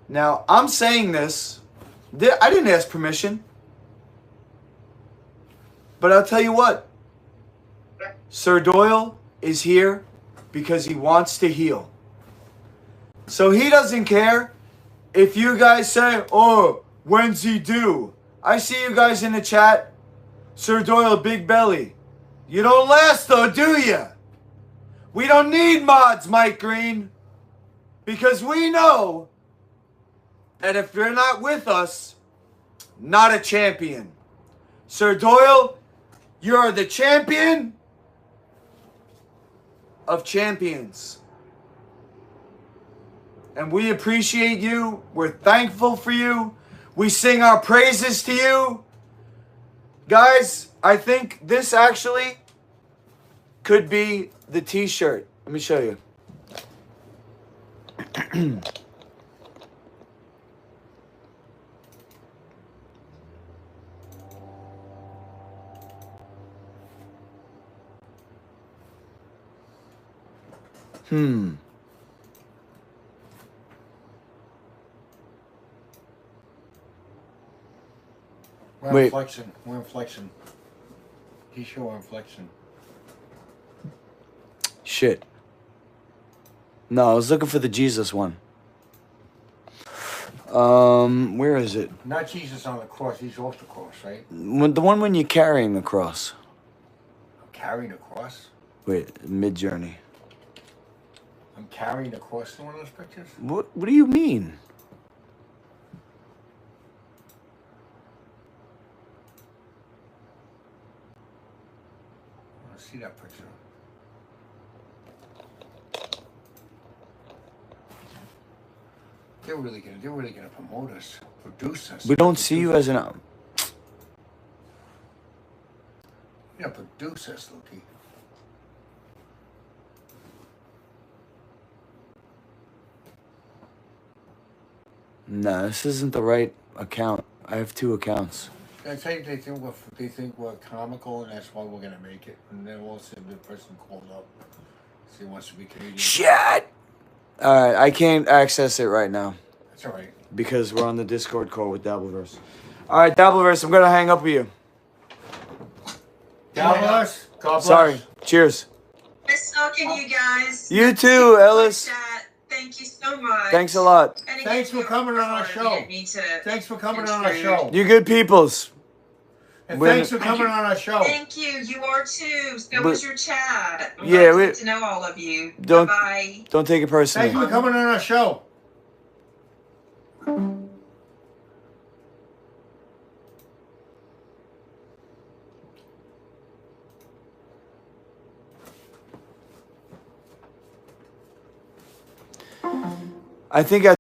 Now, I'm saying this. I didn't ask permission. But I'll tell you what. Sir Doyle is here because he wants to heal. So he doesn't care if you guys say, oh, when's he due? I see you guys in the chat. Sir Doyle, big belly. You don't last though, do you? We don't need mods, Mike Green. Because we know that if you're not with us, not a champion. Sir Doyle, you're the champion of champions. And we appreciate you. We're thankful for you. We sing our praises to you. Guys, I think this actually could be the t-shirt. Let me show you. We're in flexion. We're in flexion. He's sure in flexion. Shit. No, I was looking for the Jesus one. Where is it? Not Jesus on the cross. He's off the cross, right? The one when you're carrying the cross. I'm carrying the cross? Wait, mid-journey. I'm carrying the cross in one of those pictures? What do you mean? I want to see that picture. They're really gonna promote us, produce us. We don't see you as an. Yeah, produce us, Lukey. No, this isn't the right account. I have 2 accounts. I think they think we're comical, and that's why we're gonna make it. And then we'll see the person called up. See, he wants to be Canadian. Shit! Alright, I can't access it right now. That's all right. Because we're on the Discord call with Dabbleverse. Alright, Dabbleverse, I'm gonna hang up with you. God bless. God bless. Sorry. Cheers. Nice talking to you guys. You too, Ellis. Chat. Thank you so much. Thanks a lot. And again, Thanks for coming on our show. Thanks for coming on our show. You good peoples. And thanks for coming on our show. Thank you. You are too. So was your chat. I'm Yeah, glad we to get to know all of you. don't Bye. don't take it personally. Thanks for coming on our show. I think I